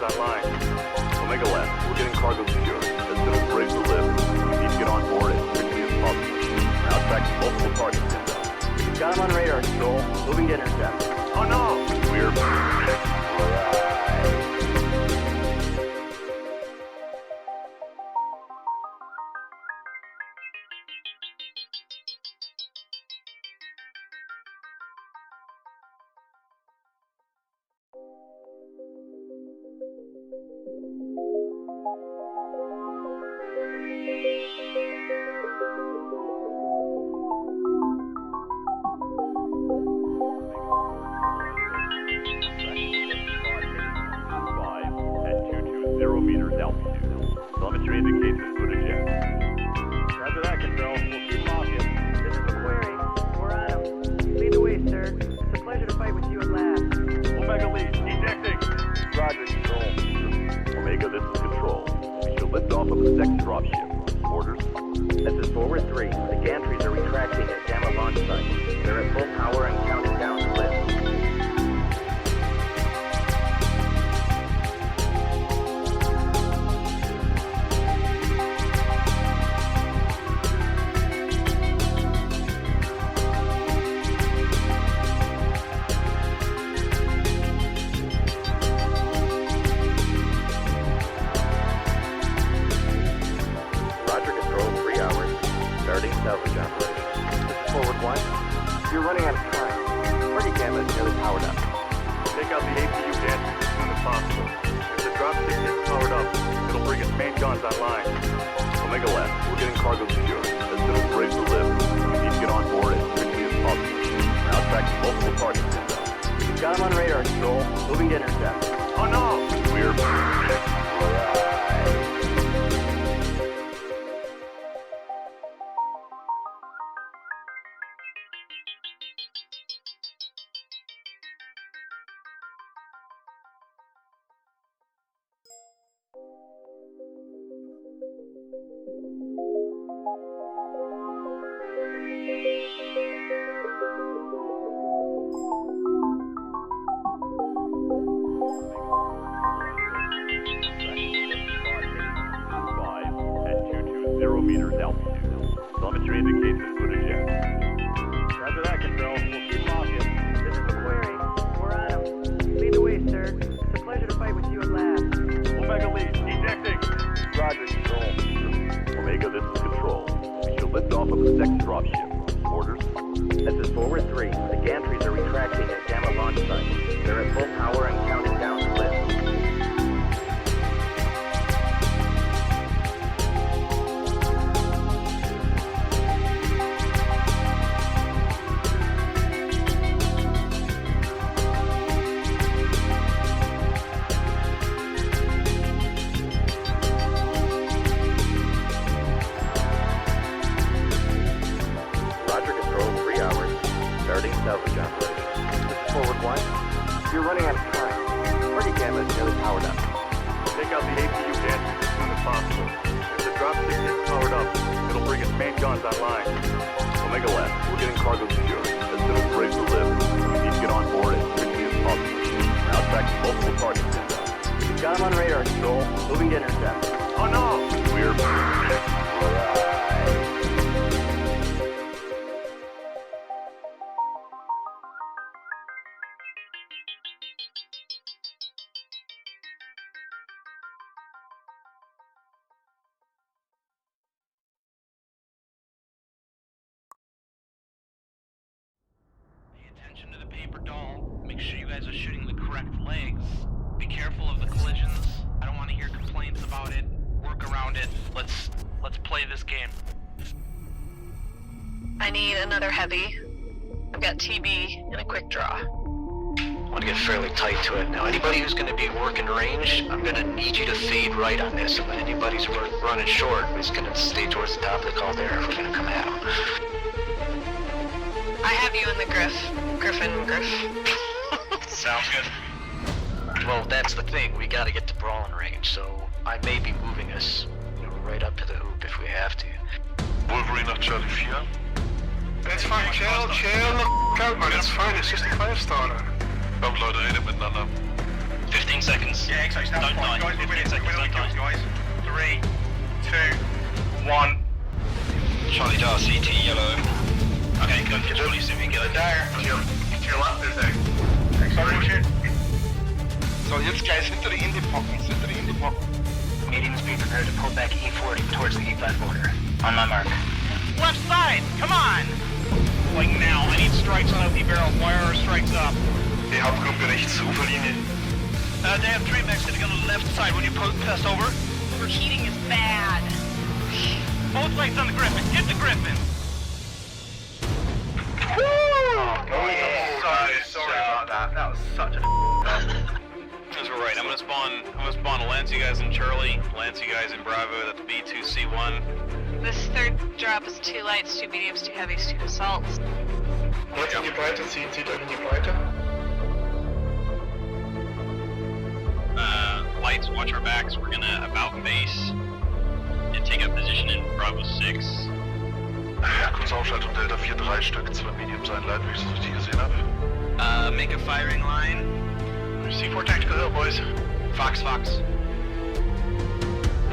online. Omega left. We're getting cargo secured. As soon as we're able to lift, we need to get on board as quickly as possible. We're now tracking multiple targets inbound. Got him on radar, Control. Moving to intercept. Oh no! We're... meters altitude. Telemetry indicates this would eject. Roger that, Control. We'll keep them off you. This is McQuarrie. We're on him. Lead the way, sir. It's a pleasure to fight with you at last. Omega lead. Ejecting. Roger, Control. Omega, this is Control. We shall lift off of the second dropship. Orders? This is Forward 3. The gantries are retracting at Gamma launch site. They're at full power and counting down to lift. Salvage operation. This is Forward 1. You're running out of time. Party Gamma is nearly powered up. Take out the APU gantries as soon as possible. If the dropship gets powered up, it'll bring its main guns online. Omega left. We're getting cargo secured. As soon as we're able to lift, we need to get on board as quickly as possible. We're now tracking multiple targets inbound. Got him on radar, Control. Moving to intercept. Oh no! We're... meters altitude. Telemetry indicates this would eject. Roger that, Control. We'll keep them off you. This is McQuarrie. We're on him. Lead the way, sir. It's a pleasure to fight with you at last. Omega lead. Ejecting. Roger, Control. Omega, this is Control. We shall lift off of the second dropship. Orders? This is Forward 3. The gantries are retracting at Gamma launch site. They're at full power and counting down to lift. Salvage operation. This is Forward 1. You're running out of time. Party Gamma is nearly powered up. Take out the APU gantries as soon as possible. If the dropship gets powered up, it'll bring its main guns online. Omega left. We're getting cargo secured. As soon as we're able to lift, we need to get on board as quickly as possible. We're now tracking multiple targets inbound. Got him on radar, Control. Moving to intercept. Oh no! We're... Attention to the paper doll. Make sure you guys are shooting the correct legs. Be careful of the collisions. I don't want to hear complaints about it. Work around it. Let's play this game. I need another heavy. I've got TB and a quick draw. I want to get fairly tight to it. Now, anybody who's going to be working range, I'm going to need you to fade right on this. And anybody's running short is going to stay towards the top of the caldera if we're going to come at them. I have you in the Griff. Griffin. Sounds good. Well, that's the thing. We got to get to brawling range, so I may be moving us, right up to the hoop if we have to. Wolverine naar Charlie 4. It's fine, chill the f*** out, man. It's fine. It's just a 5-star. Gaan we luiden reden miteinander. 15 seconds. Yeah, exactly. That's Don't fine. die. Guys, we're 15 winning. seconds, We're don't winning, die. guys. 3, 2, 1. Charlie Dar, CT, yellow. Okay, go. Get fully super, get it. There. To your left, there's a. Sorry, shit. So, jetzt gleich hinter die Indie-Pockens, Mediums be prepared to pull back E40 towards the E5 border. On my mark. Left side, come on! Like now, I need strikes on empty barrels. Wire are strikes up. Die Hauptgruppe rechts, Uferlinie. They have three mechs sitting on the left side when you pass over. Overheating is bad. Both lights on the Griffin. Hit the Griffin. Sorry about that. That was such a. That's right. I'm gonna spawn Lance, you guys in Charlie, Lance, you guys in Bravo. That's B2C1. This third drop is 2 lights, 2 mediums, 2 heavies, 2 assaults. Jetzt in die Breite, zieht euch in die Breite. Lights, watch our backs. We're gonna about base and take up position in Bravo 6. Ja, kurze Aufschaltung, Delta 4, 3 Stück, 2 Mediums einleiten, wie ich es richtig gesehen habe. Make a firing line. C4 Tactical Hill, boys. Fox.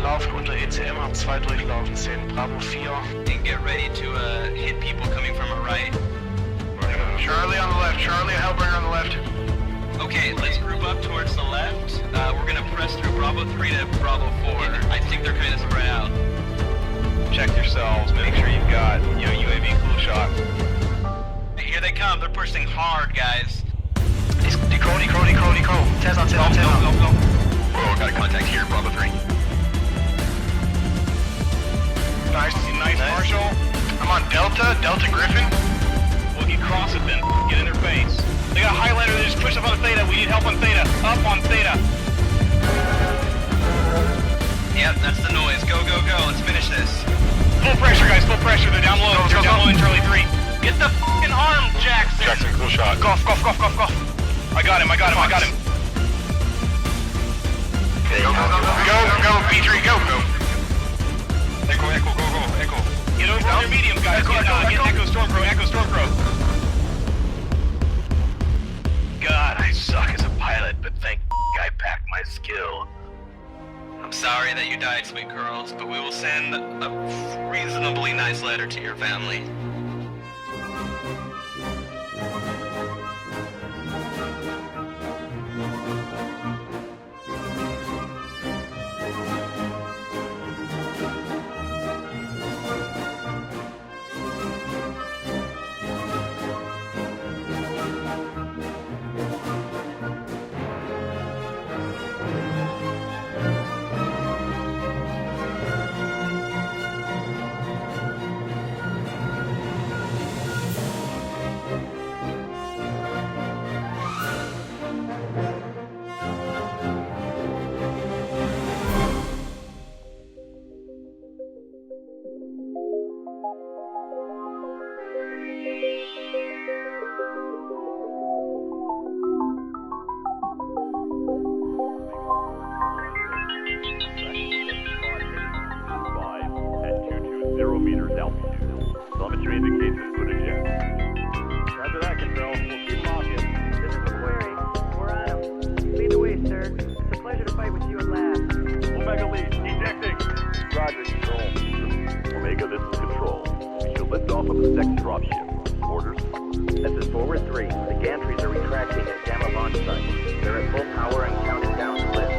Laufen unter ECM, hab 2 durchlaufen, 10 Bravo 4. And get ready to hit people coming from our right. Charlie on the left. Charlie, Hellbringer on the left. Okay, let's group up towards the left. We're gonna press through Bravo 3 to Bravo 4. I think they're kind of spread out. Check yourselves. Make sure you've got, UAV cool shot. Here they come. They're pushing hard, guys. Decro. Tez on. Oh, got a contact here, Bravo 3. Nice, Marshall. I'm on Delta Griffin. We'll get cross it then. Get in their face. They got a highlighter. They just push up on Theta. We need help on Theta. Up on Theta. Yep, that's the noise. Go. Let's finish this. Full pressure, guys. Full pressure. They're down low. They're down low in Charlie 3. Get the f***ing arm, Jackson. Jackson, cool shot. Golf. I got him. Go, B3, go. Echo, go. Get over on your medium, guys. Get Echo Stormcrow. God, I suck as a pilot, but thank I packed my skill. I'm sorry that you died, sweet girls, but we will send a reasonably nice letter to your family. Meters altitude. Telemetry indicates input eject. Roger that, Control. We'll keep them off you. This is McQuarrie. We're on him. Lead the way, sir. It's a pleasure to fight with you at last. Omega lead, ejecting. Roger, Control. Omega, this is Control. We should lift off of the second dropship. Orders? This is Forward 3. The gantries are retracting at Gamma launch site. They're at full power and counting down to lift.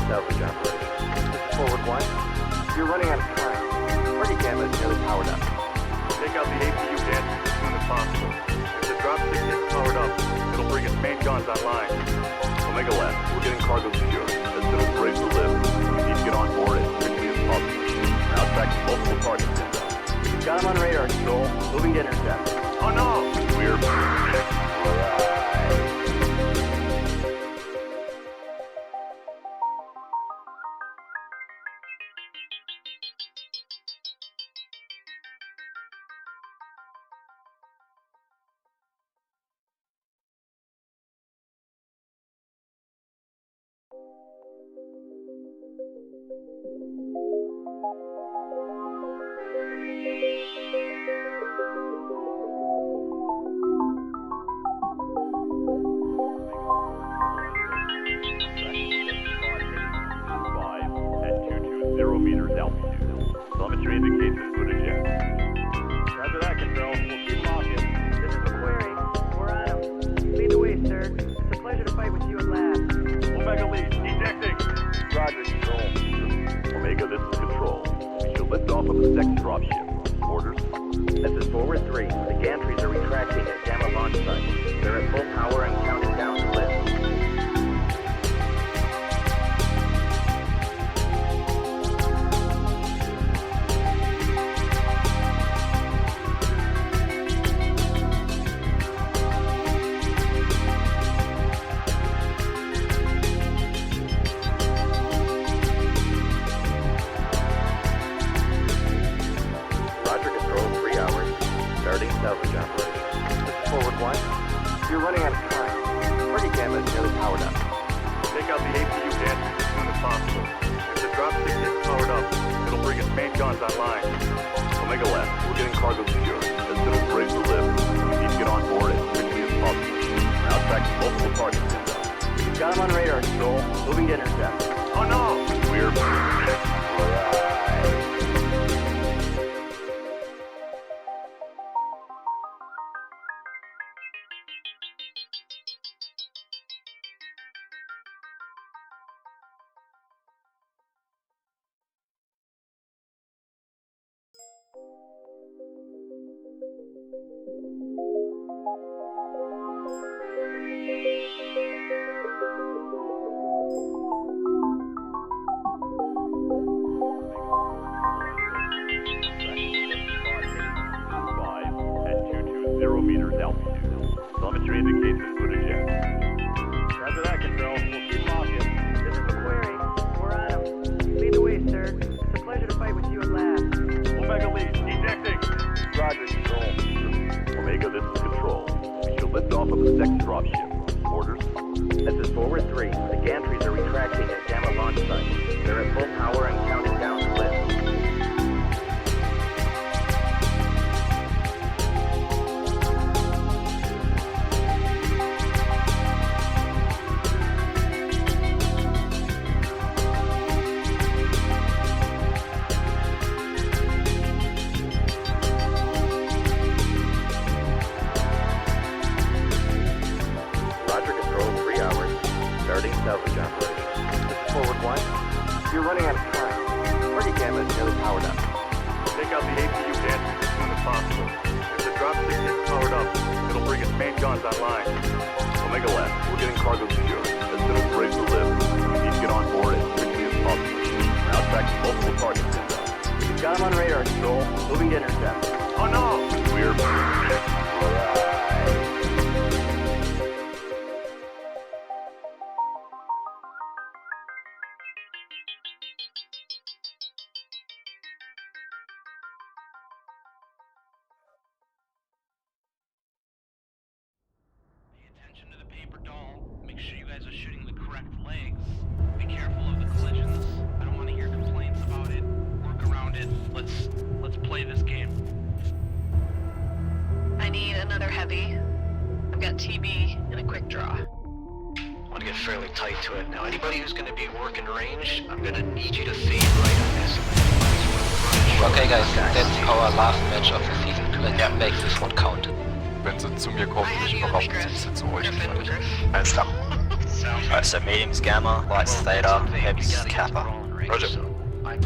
Salvage operation. This is Forward 1. You're running out of time. Party Gamma is nearly powered up. Take out the APU gantries as soon as possible. If the dropship gets powered up, it'll bring its main guns online. Omega left. We're getting cargo secured. As soon as we're ready to lift, we need to get on board as quickly as possible. We're now tracking multiple targets inbound. Got him on radar, Control. Moving to intercept. Oh no! We're... At 220 meters altitude. Telemetry indicates input eject. Roger that, Control. We'll keep locking. This is McQuarrie. We're on him. Lead the way, sir. It's a pleasure to fight with you at last. Omega lead, ejecting. Roger, Control. Omega, this is Control. We should lift off of the second dropship. Orders? This is Forward 3. The gantries are retracting at Gamma launch site. They're at full power and counting down to lift. Salvage operation. This is Forward 1. You're running out of time. Target Gamma is nearly powered up. Take out the APU gantries as soon as possible. If the dropship gets powered up, it'll bring its main guns online. Omega left. We're getting cargo secured. As soon as we're ready to lift, we need to get on board as quickly as possible. Now tracking multiple targets inbound. You've got him on radar, Control. Moving to intercept. Oh no! We're... At 220 meters altitude. Telemetry indicates input eject. Roger that, Control. We'll keep locking. This is McQuarrie. We're on him. Lead the way, sir. It's a pleasure to fight with you at last. Omega lead, ejecting. Roger, Control. Omega, this is Control. We should lift off of the second dropship. Orders? This is Forward 3. The gantries are retracting at Gamma launch site. They're at full power and counting down to lift. Salvage operation. This is Forward 1. You're running out of time. Target Gamma is nearly powered up. Take out the APU gantries as soon as possible. If the dropship gets powered up, it'll bring its main guns online. Omega left. We're getting cargo secured. As soon as we're ready to lift, we need to get on board as quickly as possible. Now tracking multiple targets inbound. You've got him on radar, Control. Moving to intercept. Oh no! We're... Attention to the paper doll. Make sure you guys are shooting the correct legs. Be careful of the collisions. I don't want to hear complaints about it. Work around it. Let's play this game. I need another heavy. I've got TB and a quick draw. I want to get fairly tight to it. Now, anybody who's going to be working range, I'm going to need you to fade right on this. Okay guys, that's our last match of the season. Let's make this one count. Wenn sie zu mir kommen, ich berauben sie zu euch. Alles klar. Alright, so medium's Gamma, light's Theta, heavy's Kappa. Roger. Alright,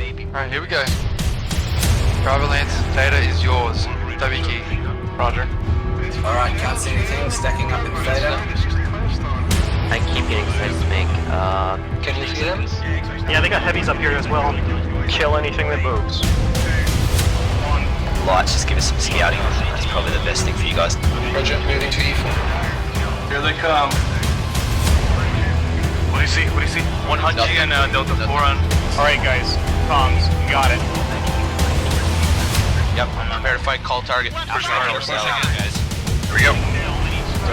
here we go. Driver Lance, Theta is yours. W key. Roger. Alright, can't see anything, stacking up in Theta. I keep getting sense make. Can you see them? Yeah, they got heavies up here as well. Kill anything that moves. Lights, just give us some scouting. That's probably the best thing for you guys. Roger, moving to E4. Here they come. What do you see? What do you see? 100 and Delta 4 on. Alright guys, comms, got it. Yep, I'm prepared to fight, call target. Pushing on, guys. Here we go.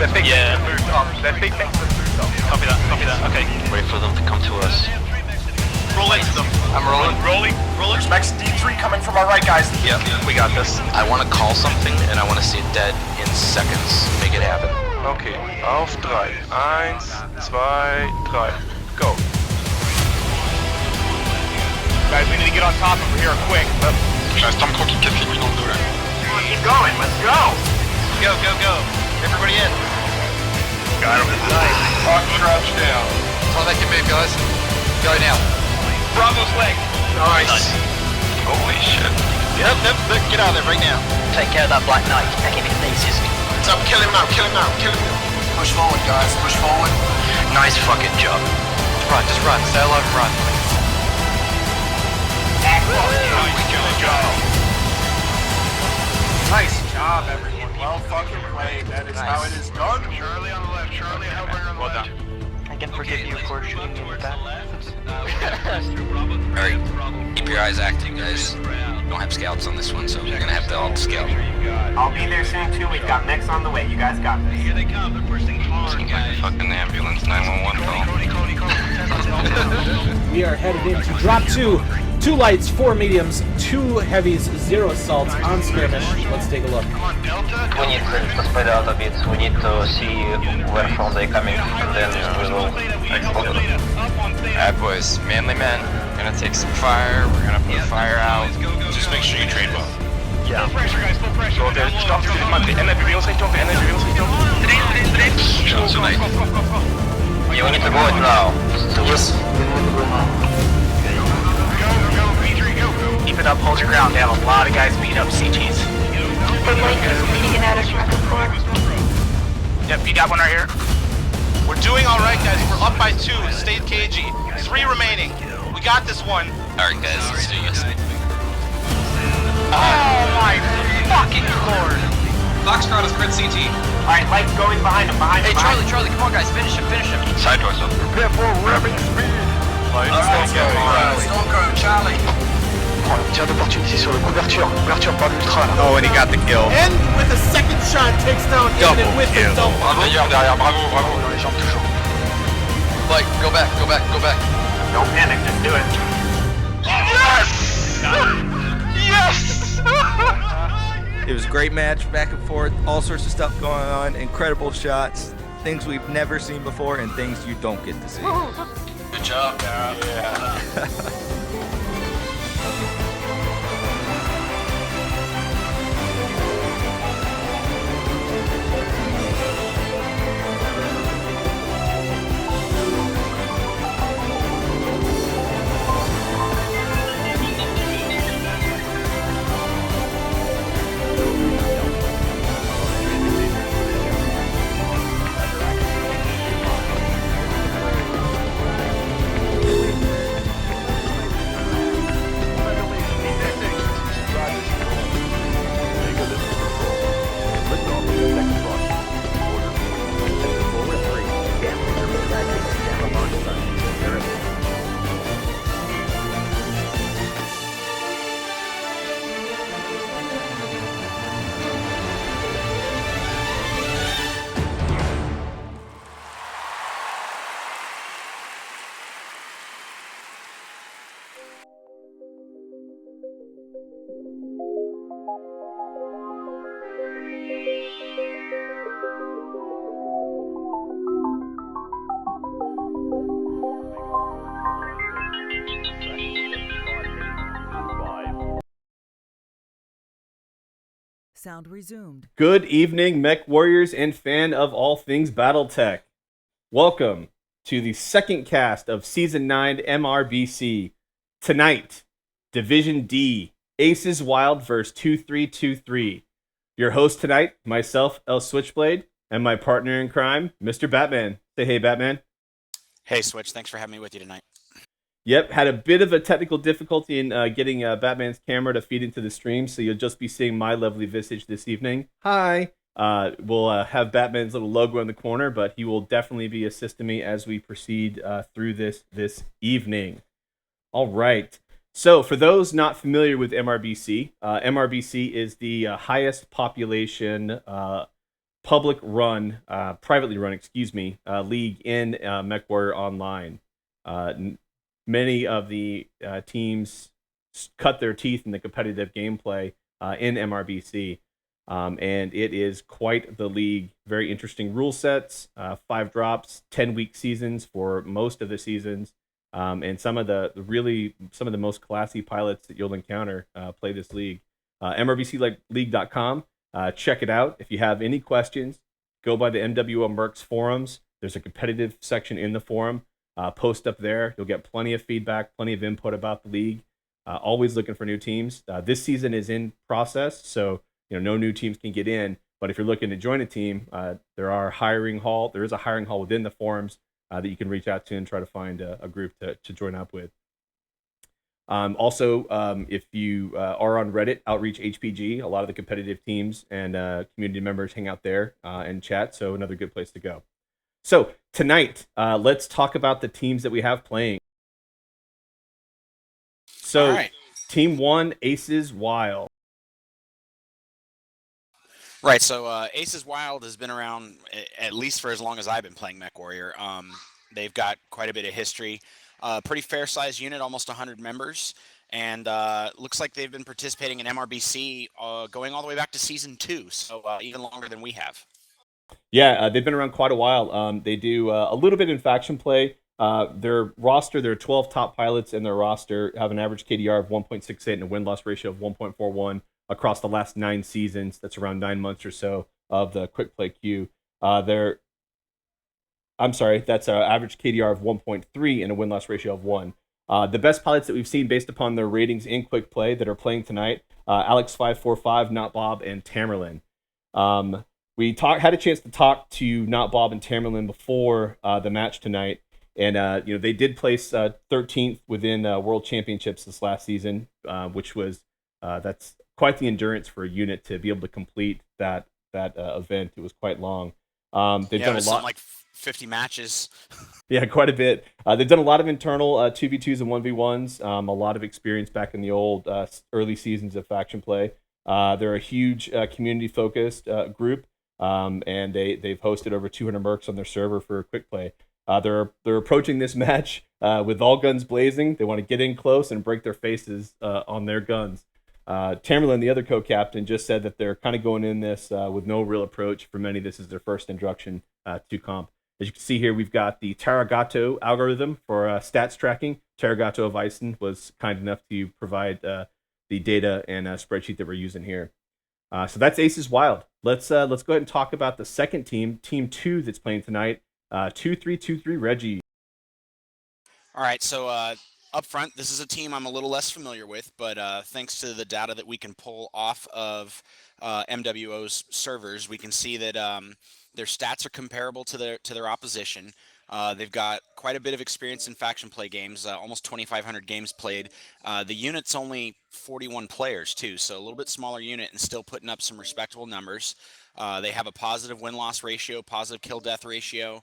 That big thing to the top. That big thing to the top. Copy that, okay. Wait for them to come to us. Roll into them. I'm rolling. Rolling. Max D3 coming from our right, guys. Yep, we got this. I want to call something and I want to see it dead in seconds. Make it happen. Okay, auf 3. 1, 2, 3. Go. Guys, we need to get on top over here quick. Stormcrow qui casse les couilles dans le dos là. Keep going. Let's go. Go. Everybody in. Got him. Nice. Hawk crouch down. That's all they can move, guys. Go now. Bravo's leg. Nice. Holy shit. Yep. Get out of there right now. Take care of that Black Knight. Take him in pieces. It's up. Kill him now. Push forward, guys. Push forward. Nice fucking job. Just run. Stay alive and run. Nice job, everyone. Well fucking played. That is how it is done. Charlie on the left. Charlie, Hellbringer on the left. I can forgive you for shooting me in the back. Alright, keep your eyes active, guys. We don't have scouts on this one, so we're gonna have to all scout. I'll be there soon too. We've got mechs on the way. You guys got this. Here they come. They're pushing hard, Seems like a guys. fucking ambulance 911 call. We are headed into drop 2. 2 lights, 4 mediums, 2 heavies, 0 assaults on skirmish. Let's take a look. Come on, Delta. We need to spread out a bit. We need to see where from they coming, and then we will expose them. Alright, boys, manly men. Gonna take some fire. We're gonna put fire out. Just make sure you train well. Full pressure, guys. Full pressure. So, der Stopp, Bewegungsrichtung. You need to go it now. Yes. Keep it up. Hold your ground. They have a lot of guys beat up CTs. Yep, you got one right here. We're doing all right, guys. We're up by 2. Stay cagey. 3 remaining. We got this one. Alright, guys, let's do this. Oh my fucking lord! Foxtrot is grid CT. Alright, Light's going behind him. Hey, Charlie, come on, guys, finish him. Sideways up. Prepare for ramming speed. Stormcrow, Charlie. Tir d'opportunité sur le couverture par l'ultra là. Oh, and he got the kill. And with a second shot, takes down Imminent with the double. Derrière, bravo. Dans les jambes toujours. Like, go back. Don't panic, just do it. Yes! It was a great match, back and forth, all sorts of stuff going on, incredible shots, things we've never seen before, and things you don't get to see. Good job, Dara. Yeah. Sound resumed. Good evening, mech warriors and fan of all things Battletech. Welcome to the second cast of Season 9 MRBC. Tonight, Division D, Aces Wild vs. 2323. Your host tonight, myself, El Switchblade, and my partner in crime, Mr. Batman. Say hey, Batman. Hey, Switch. Thanks for having me with you tonight. Yep, had a bit of a technical difficulty in getting Batman's camera to feed into the stream, so you'll just be seeing my lovely visage this evening. Hi! We'll have Batman's little logo in the corner, but he will definitely be assisting me as we proceed through this evening. All right. So, for those not familiar with MRBC, MRBC is the highest population privately run, league in MechWarrior Online. many of the teams cut their teeth in the competitive gameplay in MRBC. And it is quite the league. Very interesting rule sets, 5 drops, 10-week seasons for most of the seasons. And some of the most classy pilots that you'll encounter play this league. MRBCleague.com. Check it out. If you have any questions, go by the MWO Mercs forums. There's a competitive section in the forum. Post up there. You'll get plenty of feedback, plenty of input about the league. Always looking for new teams. This season is in process, so no new teams can get in. But if you're looking to join a team, there is a hiring hall within the forums that you can reach out to and try to find a group to join up with. Also, if you are on Reddit, Outreach HPG, a lot of the competitive teams and community members hang out there and chat, so another good place to go. So tonight, let's talk about the teams that we have playing. So, right. Team 1, Aces Wild. Right, so Aces Wild has been around at least for as long as I've been playing MechWarrior. They've got quite a bit of history. Pretty fair-sized unit, almost 100 members. And looks like they've been participating in MRBC going all the way back to Season 2, so even longer than we have. Yeah, they've been around quite a while. They do a little bit in faction play. Their roster, their 12 top pilots in their roster have an average KDR of 1.68 and a win-loss ratio of 1.41 across the last 9 seasons. That's around 9 months or so of the quick play queue. That's an average KDR of 1.3 and a win-loss ratio of 1. The best pilots that we've seen based upon their ratings in quick play that are playing tonight, Alex545, Not Bob, and Tamerlan. We had a chance to talk to Not Bob and Tamerlan before the match tonight, and they did place 13th within World Championships this last season, which was that's quite the endurance for a unit to be able to complete that event. It was quite long. They've done a lot, like 50 matches. Yeah, quite a bit. They've done a lot of internal 2v2s and 1v1s. A lot of experience back in the old early seasons of faction play. They're a huge community-focused group, and they've hosted over 200 mercs on their server for quick play. They're approaching this match with all guns blazing. They want to get in close and break their faces on their guns. Tamerlan, the other co-captain, just said that they're kind of going in this with no real approach. For many, this is their first introduction to comp. As you can see here, we've got the Taragato algorithm for stats tracking. Taragato of Ison was kind enough to provide the data and spreadsheet that we're using here. So that's Aces Wild. Let's go ahead and talk about the second team, Team 2, that's playing tonight. 2323 Reggie. All right, so up front, this is a team I'm a little less familiar with, but thanks to the data that we can pull off of MWO's servers, we can see that their stats are comparable to their opposition. They've got quite a bit of experience in faction play games, almost 2,500 games played. The unit's only 41 players too, so a little bit smaller unit and still putting up some respectable numbers. They have a positive win-loss ratio, positive kill-death ratio.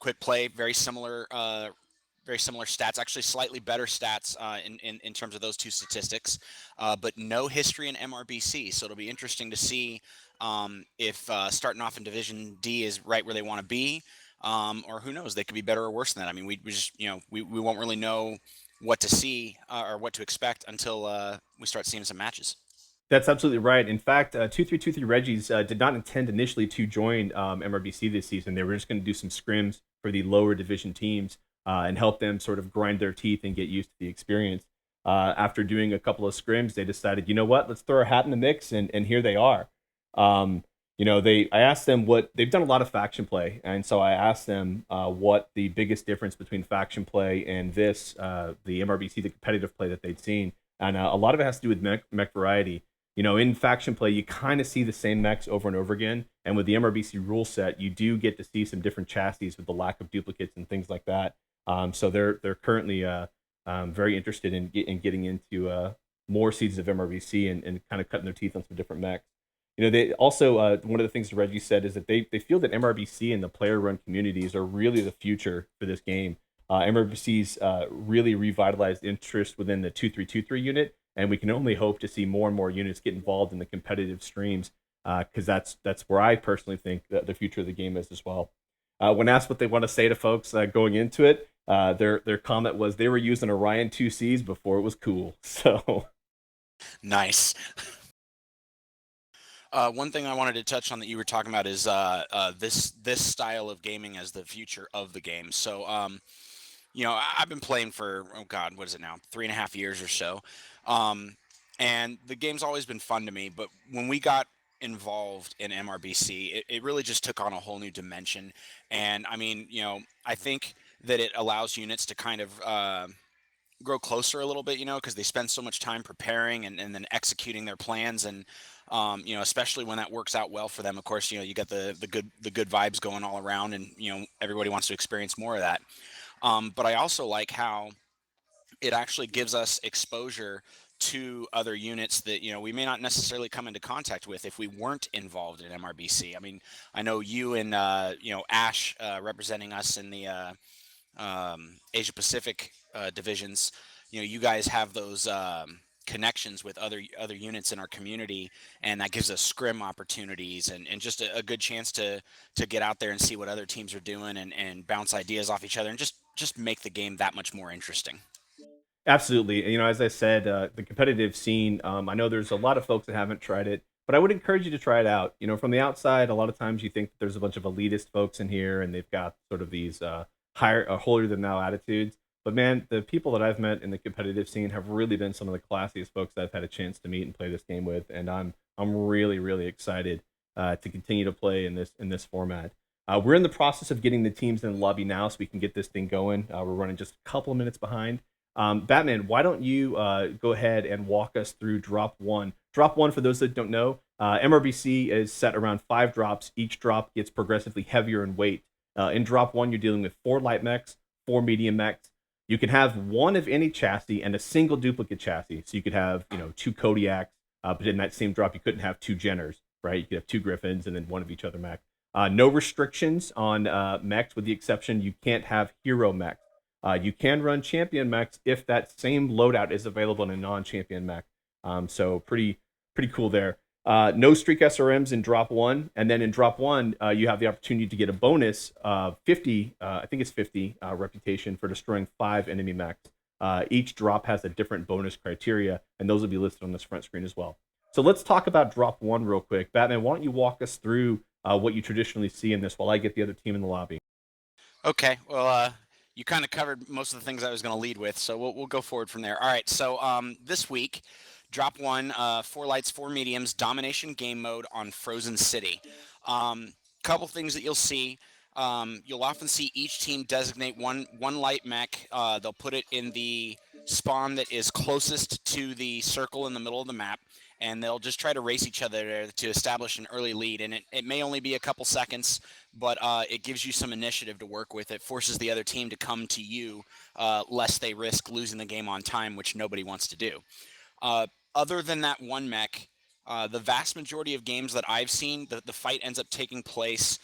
Quick play, very similar stats, actually slightly better stats in terms of those two statistics, but no history in MRBC. So it'll be interesting to see if starting off in Division D is right where they want to be, or who knows, they could be better or worse than that. I mean, we won't really know what to see or what to expect until we start seeing some matches. That's absolutely right. In fact, 2323 Reggies did not intend initially to join MRBC this season. They were just going to do some scrims for the lower division teams and help them sort of grind their teeth and get used to the experience. After doing a couple of scrims, they decided, you know what, let's throw our hat in the mix, and here they are. I asked them what they've done a lot of faction play, and so I asked them what the biggest difference between faction play and this, the MRBC, the competitive play that they'd seen, and a lot of it has to do with mech variety. In faction play, you kind of see the same mechs over and over again, and with the MRBC rule set, you do get to see some different chassis with the lack of duplicates and things like that. So they're currently very interested in getting into more seasons of MRBC and kind of cutting their teeth on some different mechs. They also one of the things that Reggie said is that they feel that MRBC and the player-run communities are really the future for this game. MRBC's really revitalized interest within the 2323 unit, and we can only hope to see more and more units get involved in the competitive streams, because that's where I personally think that the future of the game is as well. When asked what they want to say to folks going into it, Their comment was they were using Orion 2Cs before it was cool. So Nice. One thing I wanted to touch on that you were talking about is this style of gaming as the future of the game. So, I've been playing for, oh God, what is it now? 3.5 years or so. And the game's always been fun to me, but when we got involved in MRBC, it really just took on a whole new dimension. And I mean, I think that it allows units to kind of grow closer a little bit, because they spend so much time preparing and then executing their plans. And, especially when that works out well for them, of course, you got the good vibes going all around, and, everybody wants to experience more of that. But I also like how it actually gives us exposure to other units that we may not necessarily come into contact with if we weren't involved in MRBC. I mean, I know you and Ash representing us in the Asia Pacific divisions. You guys have those connections with other units in our community, and that gives us scrim opportunities and just a good chance to get out there and see what other teams are doing and bounce ideas off each other and just make the game that much more interesting. absolutely. As I said, the competitive scene, I know there's a lot of folks that haven't tried it, but I would encourage you to try it out. From the outside, a lot of times you think that there's a bunch of elitist folks in here and they've got sort of these higher, holier than thou attitudes. But man, the people that I've met in the competitive scene have really been some of the classiest folks that I've had a chance to meet and play this game with, and I'm really really excited to continue to play in this format. We're in the process of getting the teams in the lobby now, so we can get this thing going. We're running just a couple of minutes behind. Batman, why don't you go ahead and walk us through drop one? Drop one, for those that don't know, MRBC is set around 5 drops. Each drop gets progressively heavier in weight. In drop one, you're dealing with 4 light mechs, 4 medium mechs. You can have one of any chassis and a single duplicate chassis. So you could have, 2 Kodiaks, but in that same drop, you couldn't have 2 Jenners, right? You could have 2 Griffins and then one of each other mech. No restrictions on mechs, with the exception you can't have hero mechs. You can run champion mechs if that same loadout is available in a non-champion mech. So pretty cool there. No streak SRMs in drop one, and then in drop one, you have the opportunity to get a bonus 50, I think it's 50 reputation for destroying 5 enemy mechs. Each drop has a different bonus criteria, and those will be listed on this front screen as well. So let's talk about drop one real quick. Batman, why don't you walk us through what you traditionally see in this while I get the other team in the lobby? Okay, well, you kind of covered most of the things I was going to lead with, so we'll go forward from there. All right, so this week, drop one, 4 lights, 4 mediums, domination game mode on Frozen City. Couple things that you'll see. You'll often see each team designate one light mech. They'll put it in the spawn that is closest to the circle in the middle of the map, and they'll just try to race each other to establish an early lead. And it may only be a couple seconds, but it gives you some initiative to work with. It forces the other team to come to you, lest they risk losing the game on time, which nobody wants to do. Other than that one mech, the vast majority of games that I've seen, the fight ends up taking place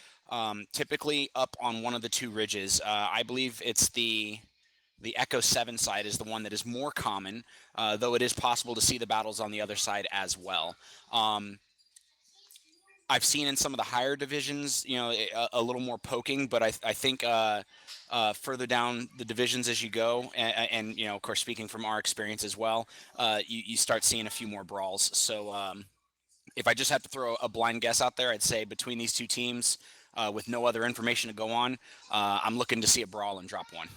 typically up on one of the 2 ridges. I believe it's the Echo 7 side is the one that is more common, though it is possible to see the battles on the other side as well. I've seen in some of the higher divisions, a little more poking, but I think further down the divisions as you go, and of course, speaking from our experience as well, you start seeing a few more brawls. So if I just have to throw a blind guess out there, I'd say between these 2 teams, with no other information to go on, I'm looking to see a brawl in drop one.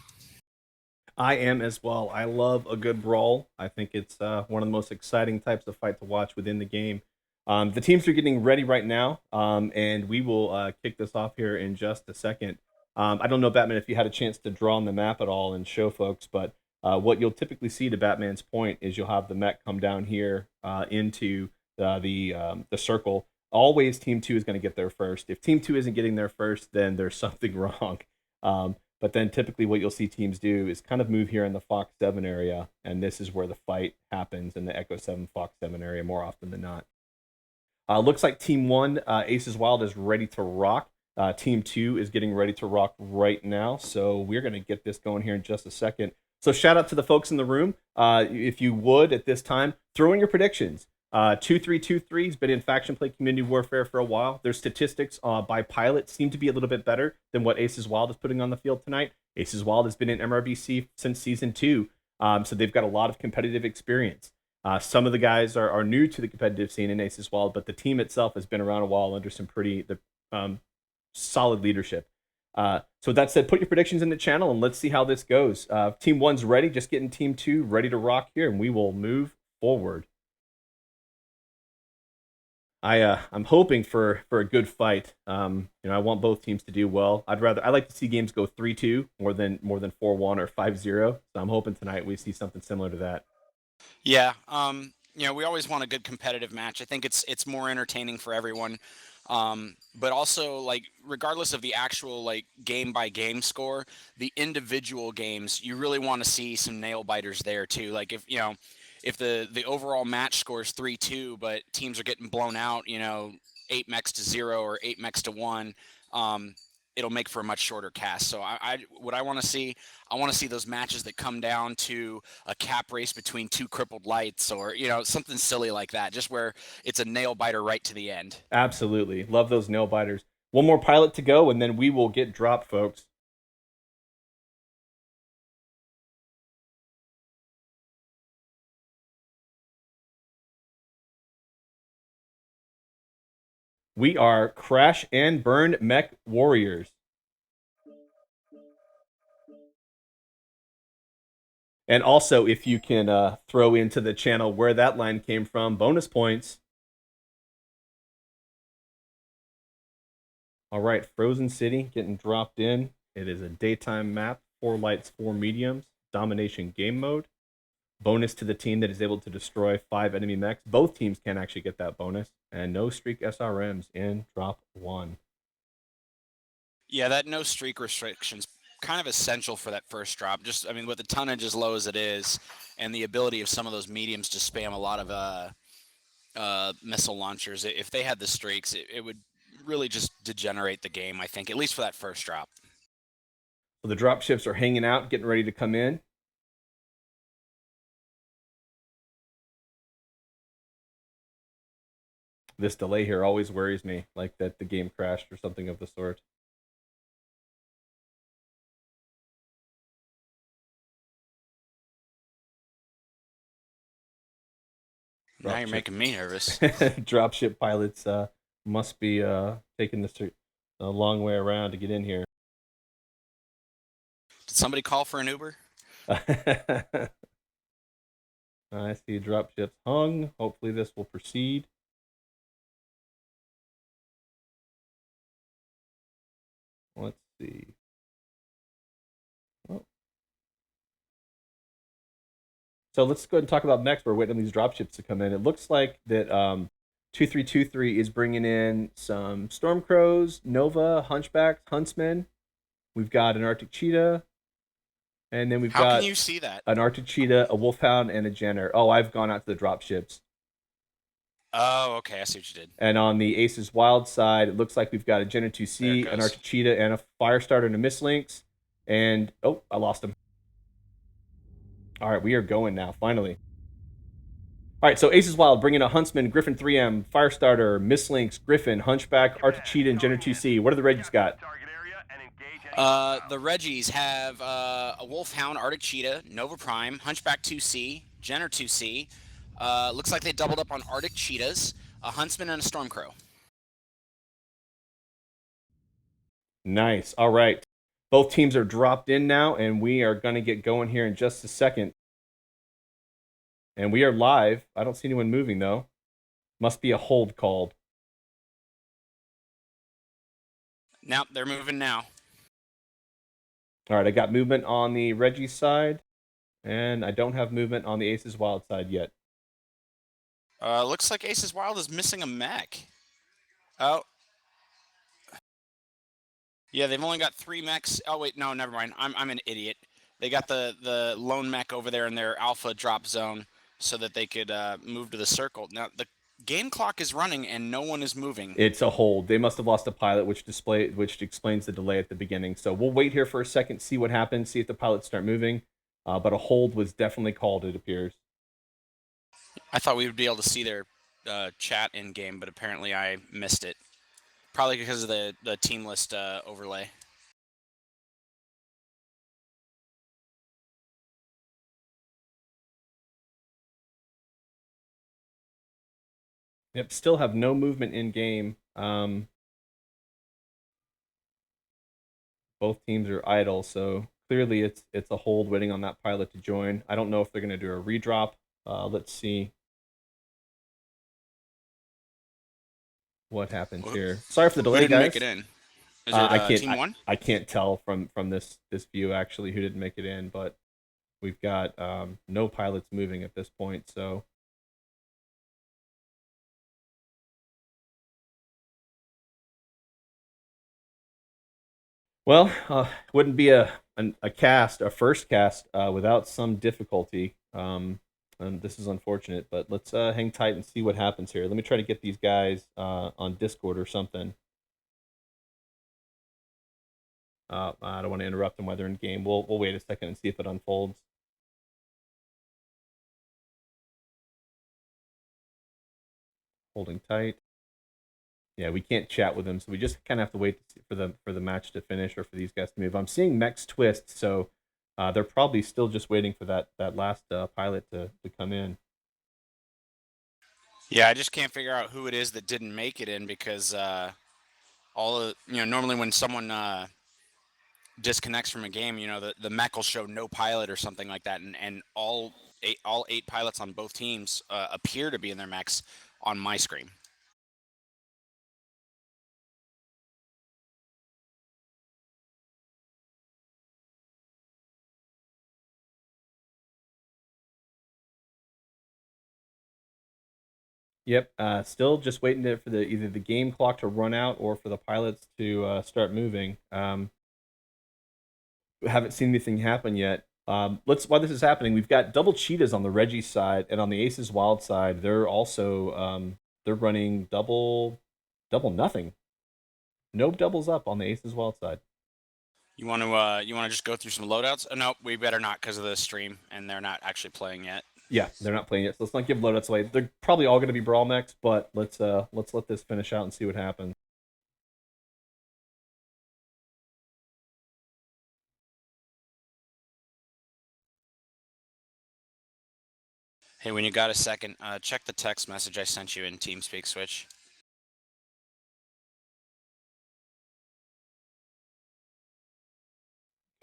I am as well. I love a good brawl. I think it's one of the most exciting types of fight to watch within the game. The teams are getting ready right now, and we will kick this off here in just a second. I don't know, Batman, if you had a chance to draw on the map at all and show folks, but what you'll typically see, to Batman's point, is you'll have the mech come down here into the circle. Always Team 2 is going to get there first. If Team 2 isn't getting there first, then there's something wrong. But then typically what you'll see teams do is kind of move here in the Fox 7 area, and this is where the fight happens, in the Echo 7, Fox 7 area more often than not. Looks like Team 1, Aces Wild, is ready to rock. Team 2 is getting ready to rock right now, so we're going to get this going here in just a second. So shout out to the folks in the room. If you would, at this time, throw in your predictions. 2323 has been in faction play community warfare for a while. Their statistics by pilot seem to be a little bit better than what Aces Wild is putting on the field tonight. Aces Wild has been in MRBC since season 2, so they've got a lot of competitive experience. Some of the guys are new to the competitive scene in Aces Wild, but the team itself has been around a while under some pretty solid leadership. So with that said, put your predictions in the channel and let's see how this goes. Team 1's ready, just getting Team 2 ready to rock here, and we will move forward. I'm hoping for a good fight. I want both teams to do well. I like to see games go 3-2 more than 4-1 or 5-0. So I'm hoping tonight we see something similar to that. Yeah. We always want a good competitive match. I think it's more entertaining for everyone. But also, like, regardless of the actual game by game score, the individual games, you really want to see some nail biters there too. Like if the overall match score is 3-2, but teams are getting blown out, 8 mechs to 0 or 8 mechs to 1, it'll make for a much shorter cast. So I want to see those matches that come down to a cap race between 2 crippled lights or, something silly like that, just where it's a nail biter right to the end. Absolutely. Love those nail biters. One more pilot to go, and then we will get dropped, folks. We are Crash and Burn Mech Warriors. And also, if you can throw into the channel where that line came from, bonus points. All right, Frozen City getting dropped in. It is a daytime map, 4 lights, 4 mediums, domination game mode. Bonus to the team that is able to destroy 5 enemy mechs. Both teams can actually get that bonus. And no streak SRMs in drop 1. Yeah, that no streak restriction's kind of essential for that first drop. With the tonnage as low as it is, and the ability of some of those mediums to spam a lot of missile launchers, if they had the streaks, it would really just degenerate the game, I think, at least for that first drop. So the drop ships are hanging out, getting ready to come in. This delay here always worries me, like that the game crashed or something of the sort. Now you're making me nervous. Dropship pilots must be taking this a long way around to get in here. Did somebody call for an Uber? I see dropships hung. Hopefully this will proceed. Let's see. Oh. So let's go ahead and talk about mechs. We're waiting on these dropships to come in. It looks like that 2323 is bringing in some Stormcrows, Nova, Hunchbacks, Huntsmen. We've got an Arctic Cheetah. And then we've got... How can you see that? An Arctic Cheetah, a Wolfhound, and a Jenner. Oh, I've gone out to the dropships. Oh, okay. I see what you did. And on the Aces Wild side, it looks like we've got a Jenner 2C, an Arctic Cheetah, and a Firestarter and a Mislinks. And, oh, I lost him. All right, we are going now, finally. All right, so Aces Wild bringing a Huntsman, Griffin 3M, Firestarter, Mislinks, Griffin, Hunchback, Arctic Cheetah, and Jenner 2C. What do the Reggies got? The Reggies have a Wolfhound, Arctic Cheetah, Nova Prime, Hunchback 2C, Jenner 2C. Looks like they doubled up on Arctic Cheetahs, a Huntsman, and a Stormcrow. Nice. All right. Both teams are dropped in now, and we are going to get going here in just a second. And we are live. I don't see anyone moving, though. Must be a hold called. Now, they're moving now. All right, I got movement on the Reggie side, and I don't have movement on the Aces Wild side yet. Looks like Aces Wild is missing a mech. Oh. Yeah, they've only got 3 mechs. Oh, wait, no, never mind. I'm an idiot. They got the lone mech over there in their alpha drop zone so that they could move to the circle. Now, the game clock is running and no one is moving. It's a hold. They must have lost a pilot, which explains the delay at the beginning. So we'll wait here for a second, see what happens, see if the pilots start moving. But a hold was definitely called, it appears. I thought we would be able to see chat in game, but apparently I missed it. Probably because of the team list overlay. Yep, still have no movement in game. Both teams are idle, so clearly it's a hold waiting on that pilot to join. I don't know if they're going to do a redrop. Let's see what happens here. Sorry for the delay, Who didn't guys. make it in? Is it Team 1? I can't tell from this view actually who didn't make it in, but we've got no pilots moving at this point, so. Well, wouldn't be a first cast, without some difficulty. And this is unfortunate, but let's hang tight and see what happens here. Let me try to get these guys on Discord or something. I don't want to interrupt them while they're in game. We'll wait a second and see if it unfolds. Holding tight. Yeah, we can't chat with them, so we just kind of have to wait for the match to finish or for these guys to move. I'm seeing Mechs twist, so they're probably still just waiting for that last pilot to come in. Yeah, I just can't figure out who it is that didn't make it in because normally when someone disconnects from a game, the mech will show no pilot or something like that, and all eight pilots on both teams appear to be in their mechs on my screen. Yep, still just waiting for either the game clock to run out or for the pilots to start moving. Haven't seen anything happen yet. While this is happening, we've got double cheetahs on the Reggie side, and on the Aces Wild side, they're also they're running double nothing. No doubles up on the Aces Wild side. You want to just go through some loadouts? Oh, no, we better not because of the stream, and they're not actually playing yet. Yeah, they're not playing yet, so let's not give loadouts away. They're probably all going to be brawl mechs, but let's let this finish out and see what happens. Hey, when you got a second, check the text message I sent you in TeamSpeak Switch.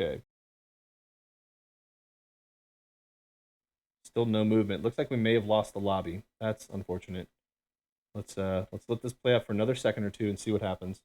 Okay. Still no movement. Looks like we may have lost the lobby. That's unfortunate. Let's let this play out for another second or two and see what happens.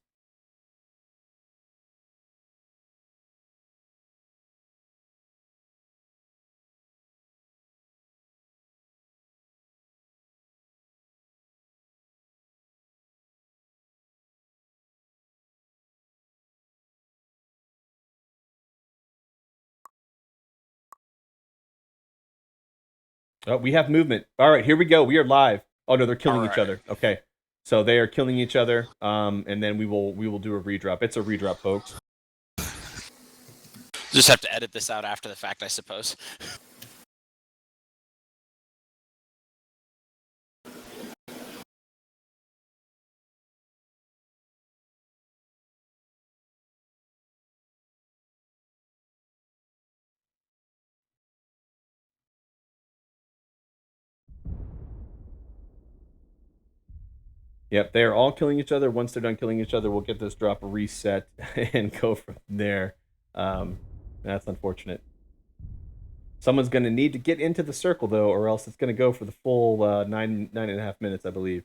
Oh, we have movement. All right, here we go. We are live. Oh no, they're killing each other. Okay, so they are killing each other. And then we will do a redrop. It's a redrop, folks. Just have to edit this out after the fact, I suppose. Yep, they are all killing each other. Once they're done killing each other, we'll get this drop reset and go from there. That's unfortunate. Someone's going to need to get into the circle, though, or else it's going to go for the full 9.5 minutes, I believe.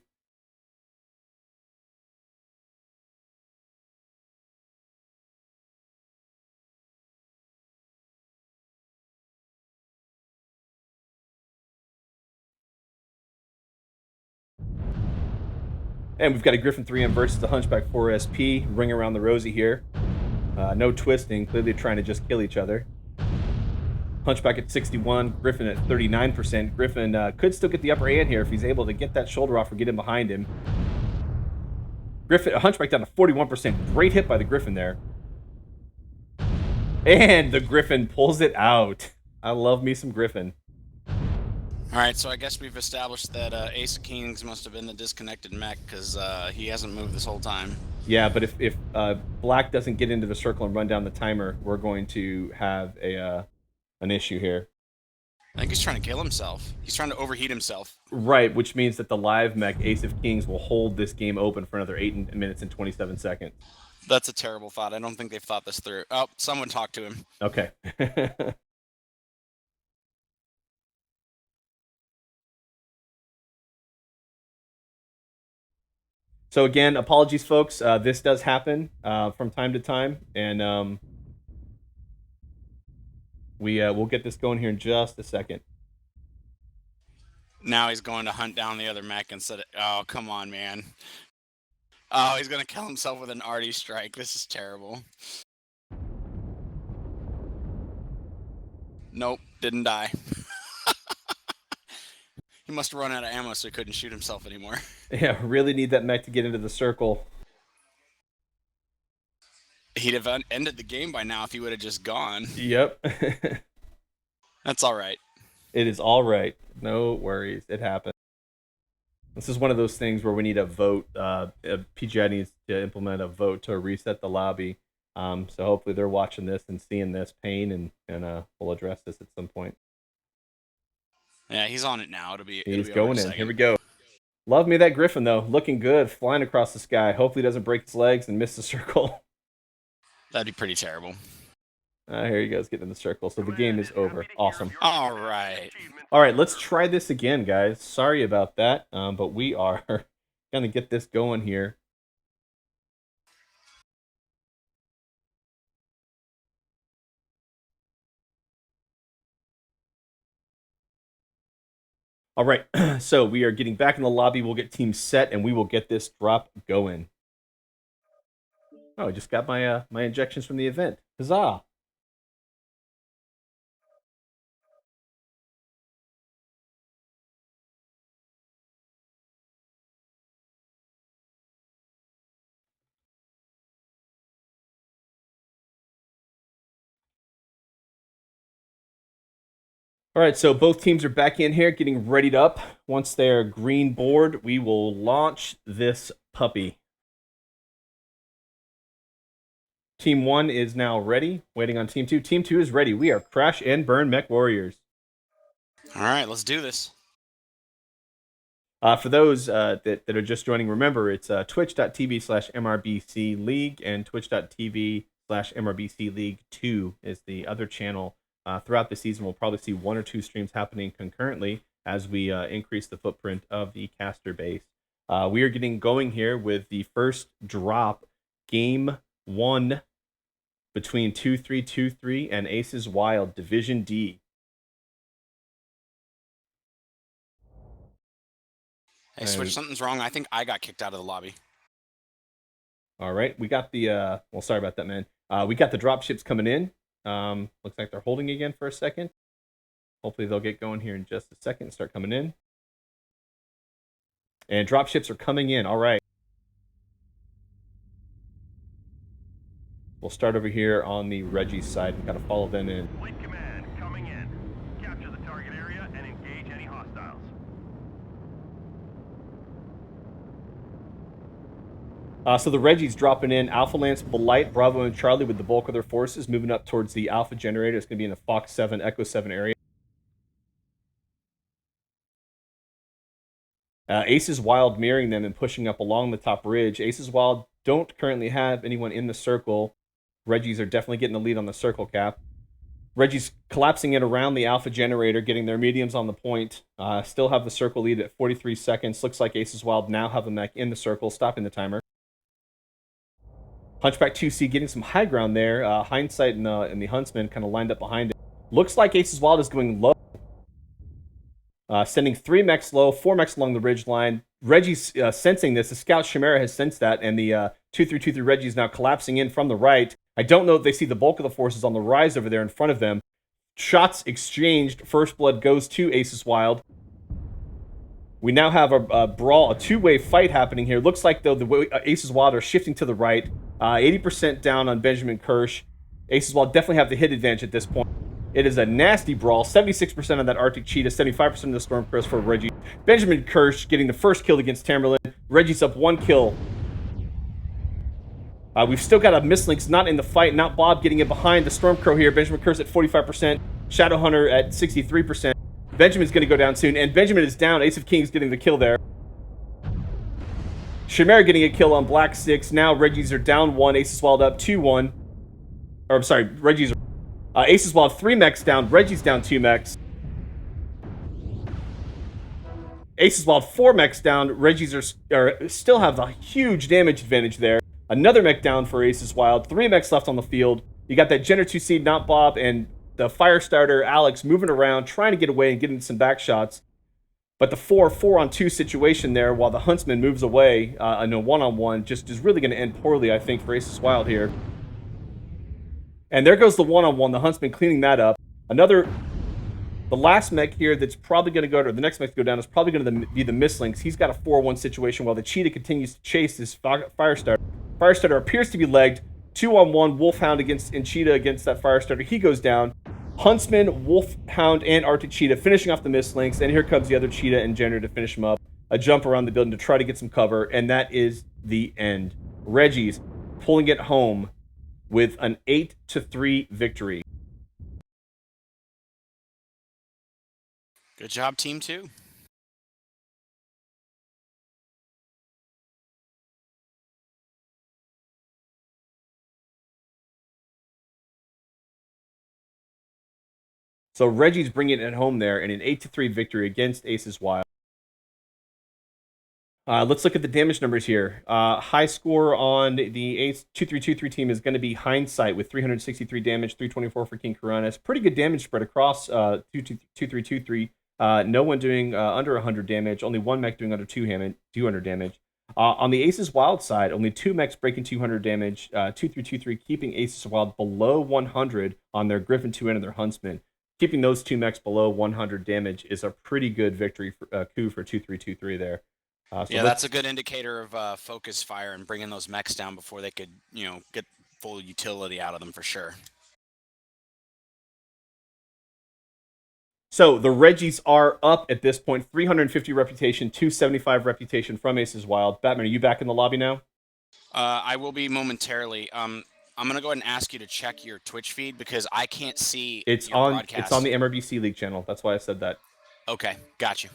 And we've got a Griffin 3M versus the Hunchback 4SP. Ring around the rosy here. No twisting. Clearly trying to just kill each other. Hunchback at 61. Griffin at 39%. Griffin could still get the upper hand here if he's able to get that shoulder off or get in behind him. Hunchback down to 41%. Great hit by the Griffin there. And the Griffin pulls it out. I love me some Griffin. All right, so I guess we've established that Ace of Kings must have been the disconnected mech because he hasn't moved this whole time. Yeah, but if Black doesn't get into the circle and run down the timer, we're going to have an issue here. I think he's trying to kill himself. He's trying to overheat himself. Right, which means that the live mech Ace of Kings will hold this game open for another 8 minutes and 27 seconds. That's a terrible thought. I don't think they've thought this through. Oh, someone talk to him. Okay. So again, apologies, folks. This does happen from time to time, and we'll get this going here in just a second. Now he's going to hunt down the other mech instead of... Oh, come on, man. Oh, he's going to kill himself with an arty strike. This is terrible. Nope, didn't die. He must have run out of ammo so he couldn't shoot himself anymore. Yeah, really need that mech to get into the circle. He'd have ended the game by now if he would have just gone. Yep. That's all right. It is all right. No worries. It happens. This is one of those things where we need a vote. PGI needs to implement a vote to reset the lobby. So hopefully they're watching this and seeing this pain, and we'll address this at some point. Yeah, he's on it now. He's going in. Here we go. Love me that Griffin, though. Looking good. Flying across the sky. Hopefully he doesn't break his legs and miss the circle. That'd be pretty terrible. Here he goes, getting in the circle. So the game is over. Awesome. All right. All right, let's try this again, guys. Sorry about that, but we are going to get this going here. All right, so we are getting back in the lobby. We'll get teams set, and we will get this drop going. Oh, I just got my my injections from the event. Huzzah! All right, so both teams are back in here, getting readied up. Once they're green board, we will launch this puppy. Team 1 is now ready, waiting on Team 2. Team 2 is ready. We are Crash and Burn Mech Warriors. All right, let's do this. For those that are just joining, remember it's twitch.tv/MRBC League and twitch.tv/MRBC League 2 is the other channel. Throughout the season, we'll probably see 1 or 2 streams happening concurrently as we increase the footprint of the caster base. We are getting going here with the first drop, Game 1 between 2323 and Aces Wild, Division D. Hey, Switch, something's wrong. I think I got kicked out of the lobby. All right, we got the... well, sorry about that, man. We got the drop ships coming in. Looks like they're holding again for a second. Hopefully they'll get going here in just a second and start coming in. And drop ships are coming in. All right. We'll start over here on the Reggie side. We've got to follow them in. Fleet Command coming in. Capture the target area and engage any hostiles. So the Reggie's dropping in. Alpha Lance, Light, Bravo, and Charlie with the bulk of their forces moving up towards the Alpha generator. It's going to be in the Fox 7, Echo 7 area. Aces Wild mirroring them and pushing up along the top ridge. Aces Wild don't currently have anyone in the circle. Reggie's are definitely getting the lead on the circle cap. Reggie's collapsing it around the Alpha generator, getting their mediums on the point. Still have the circle lead at 43 seconds. Looks like Aces Wild now have a mech in the circle, stopping the timer. Hunchback 2C getting some high ground there. Hindsight and the Huntsman kind of lined up behind it. Looks like Aces Wild is going low. Sending 3 mechs low, 4 mechs along the ridge line. Reggie's sensing this. The Scout Chimera has sensed that, and the 2323 Reggie is now collapsing in from the right. I don't know if they see the bulk of the forces on the rise over there in front of them. Shots exchanged. First blood goes to Aces Wild. We now have a brawl, a two-way fight happening here. Looks like, though, the Aces Wild are shifting to the right. 80% down on Benjamin Kirsch. Aces Wild definitely have the hit advantage at this point. It is a nasty brawl. 76% of that Arctic Cheetah, 75% of the Storm Crows for Reggie. Benjamin Kirsch getting the first kill against Tamerlan. Reggie's up 1 kill. We've still got a Mistlinks not in the fight. Not Bob getting it behind the Storm Crow here. Benjamin Kirsch at 45%. Shadow Hunter at 63%. Benjamin's going to go down soon. And Benjamin is down. Ace of Kings getting the kill there. Chimera getting a kill on Black 6. Now Reggie's are down 1. Aces Wild up 2-1. Or, I'm sorry. Reggie's are... Aces Wild 3 mechs down. Reggie's down 2 mechs. Aces Wild 4 mechs down. Reggie's are still have a huge damage advantage there. Another mech down for Aces Wild. 3 mechs left on the field. You got that Jenner 2 seed, Not Bob, and the Firestarter, Alex, moving around, trying to get away and getting some back shots. But the 4-on-2 situation there, while the Huntsman moves away in a 1-on-1, just is really going to end poorly, I think, for Aces Wild here. And there goes the 1-on-1, the Huntsman cleaning that up. The last mech here that's probably going to go, or the next mech to go down is probably going to be the Mistlinks. He's got a 4-1 situation while the Cheetah continues to chase this Firestarter. Firestarter appears to be legged. 2-on-1, Wolfhound and Cheetah against that Firestarter. He goes down. Huntsman, Wolfhound, and Arctic Cheetah finishing off the Mistlinks. And here comes the other Cheetah and Jenner to finish him up. A jump around the building to try to get some cover. And that is the end. Reggie's pulling it home with an 8-3 victory. Good job, Team 2. So Reggie's bringing it home there in an 8-3 victory against Aces Wild. Let's look at the damage numbers here. High score on the Ace 2323 team is going to be Hindsight with 363 damage, 324 for King Karanis. Pretty good damage spread across 2323. No one doing under 100 damage. Only one mech doing under 200 damage. On the Aces Wild side, only 2 mechs breaking 200 damage. 2323 keeping Aces Wild below 100 on their Griffin 2N and their Huntsman. Keeping those 2 mechs below 100 damage is a pretty good victory for coup for 2323 there. Yeah, that's a good indicator of focus fire and bringing those mechs down before they could, get full utility out of them for sure. So the Reggies are up at this point, 350 reputation, 275 reputation from Aces Wild. Batman, are you back in the lobby now? I will be momentarily. I'm going to go ahead and ask you to check your Twitch feed because I can't see your broadcast. It's on the MRBC League channel. That's why I said that. Okay, got you.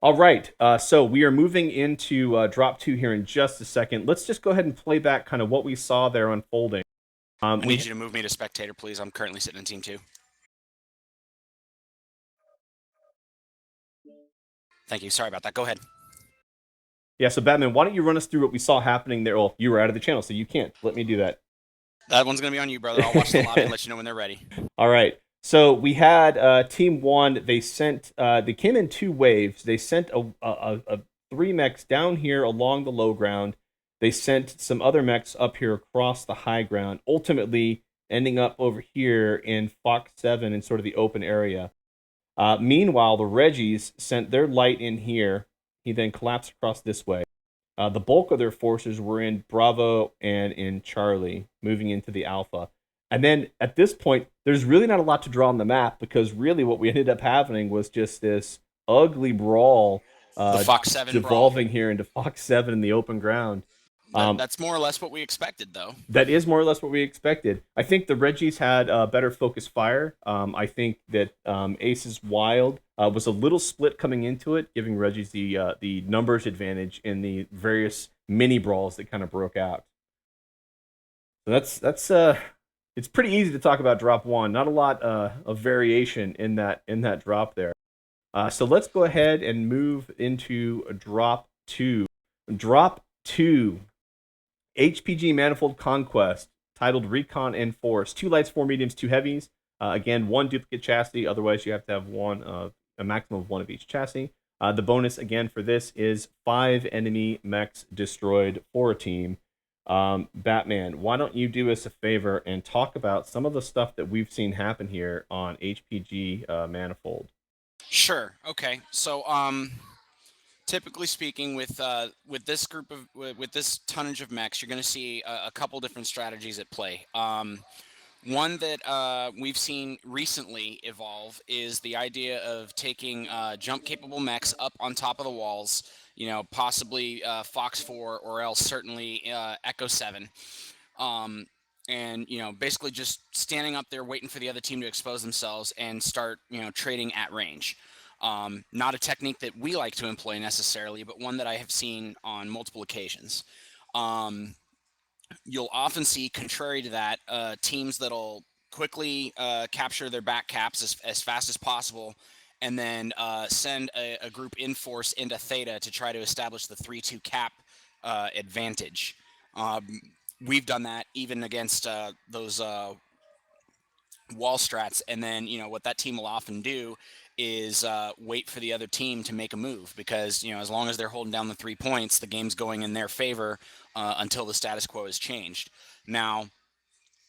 All right, so we are moving into Drop 2 here in just a second. Let's just go ahead and play back kind of what we saw there unfolding. I need you to move me to spectator, please. I'm currently sitting in Team 2. Thank you. Sorry about that. Go ahead. Yeah, so Batman, why don't you run us through what we saw happening there? Well, you were out of the channel, so you can't. Let me do that. That one's going to be on you, brother. I'll watch the lobby and let you know when they're ready. All right. So we had Team 1. They came in 2 waves. They sent a 3 mechs down here along the low ground. They sent some other mechs up here across the high ground, ultimately ending up over here in Fox 7 in sort of the open area. Meanwhile, the Reggies sent their light in here. He then collapsed across this way. The bulk of their forces were in Bravo and in Charlie, moving into the Alpha. And then at this point, there's really not a lot to draw on the map because really what we ended up having was just this ugly brawl. The Fox 7 devolving brawl. Here into Fox 7 in the open ground. That's more or less what we expected, though. That is more or less what we expected. I think the Reggies had better focus fire. I think that Aces Wild was a little split coming into it, giving Reggies the numbers advantage in the various mini brawls that kind of broke out. So that's it's pretty easy to talk about Drop 1. Not a lot of variation in that drop there. So let's go ahead and move into Drop 2. Drop 2. HPG Manifold Conquest, titled Recon and Force. 2 lights, 4 mediums, 2 heavies. Again, 1 duplicate chassis. Otherwise, you have to have a maximum of 1 of each chassis. The bonus, again, for this is 5 enemy mechs destroyed for a team. Batman, why don't you do us a favor and talk about some of the stuff that we've seen happen here on HPG Manifold? Sure. Okay. So, typically speaking, with this with this tonnage of mechs, you're going to see a couple different strategies at play. One that we've seen recently evolve is the idea of taking jump-capable mechs up on top of the walls, possibly Fox 4 or else certainly Echo 7. And, basically just standing up there waiting for the other team to expose themselves and start, trading at range. Not a technique that we like to employ necessarily, but one that I have seen on multiple occasions. You'll often see, contrary to that, teams that'll quickly capture their back caps as fast as possible and then send a group in force into Theta to try to establish the 3-2 cap advantage. We've done that even against those wall strats, and then what that team will often do is wait for the other team to make a move, because as long as they're holding down the 3 points, the game's going in their favor until the status quo is changed. Now,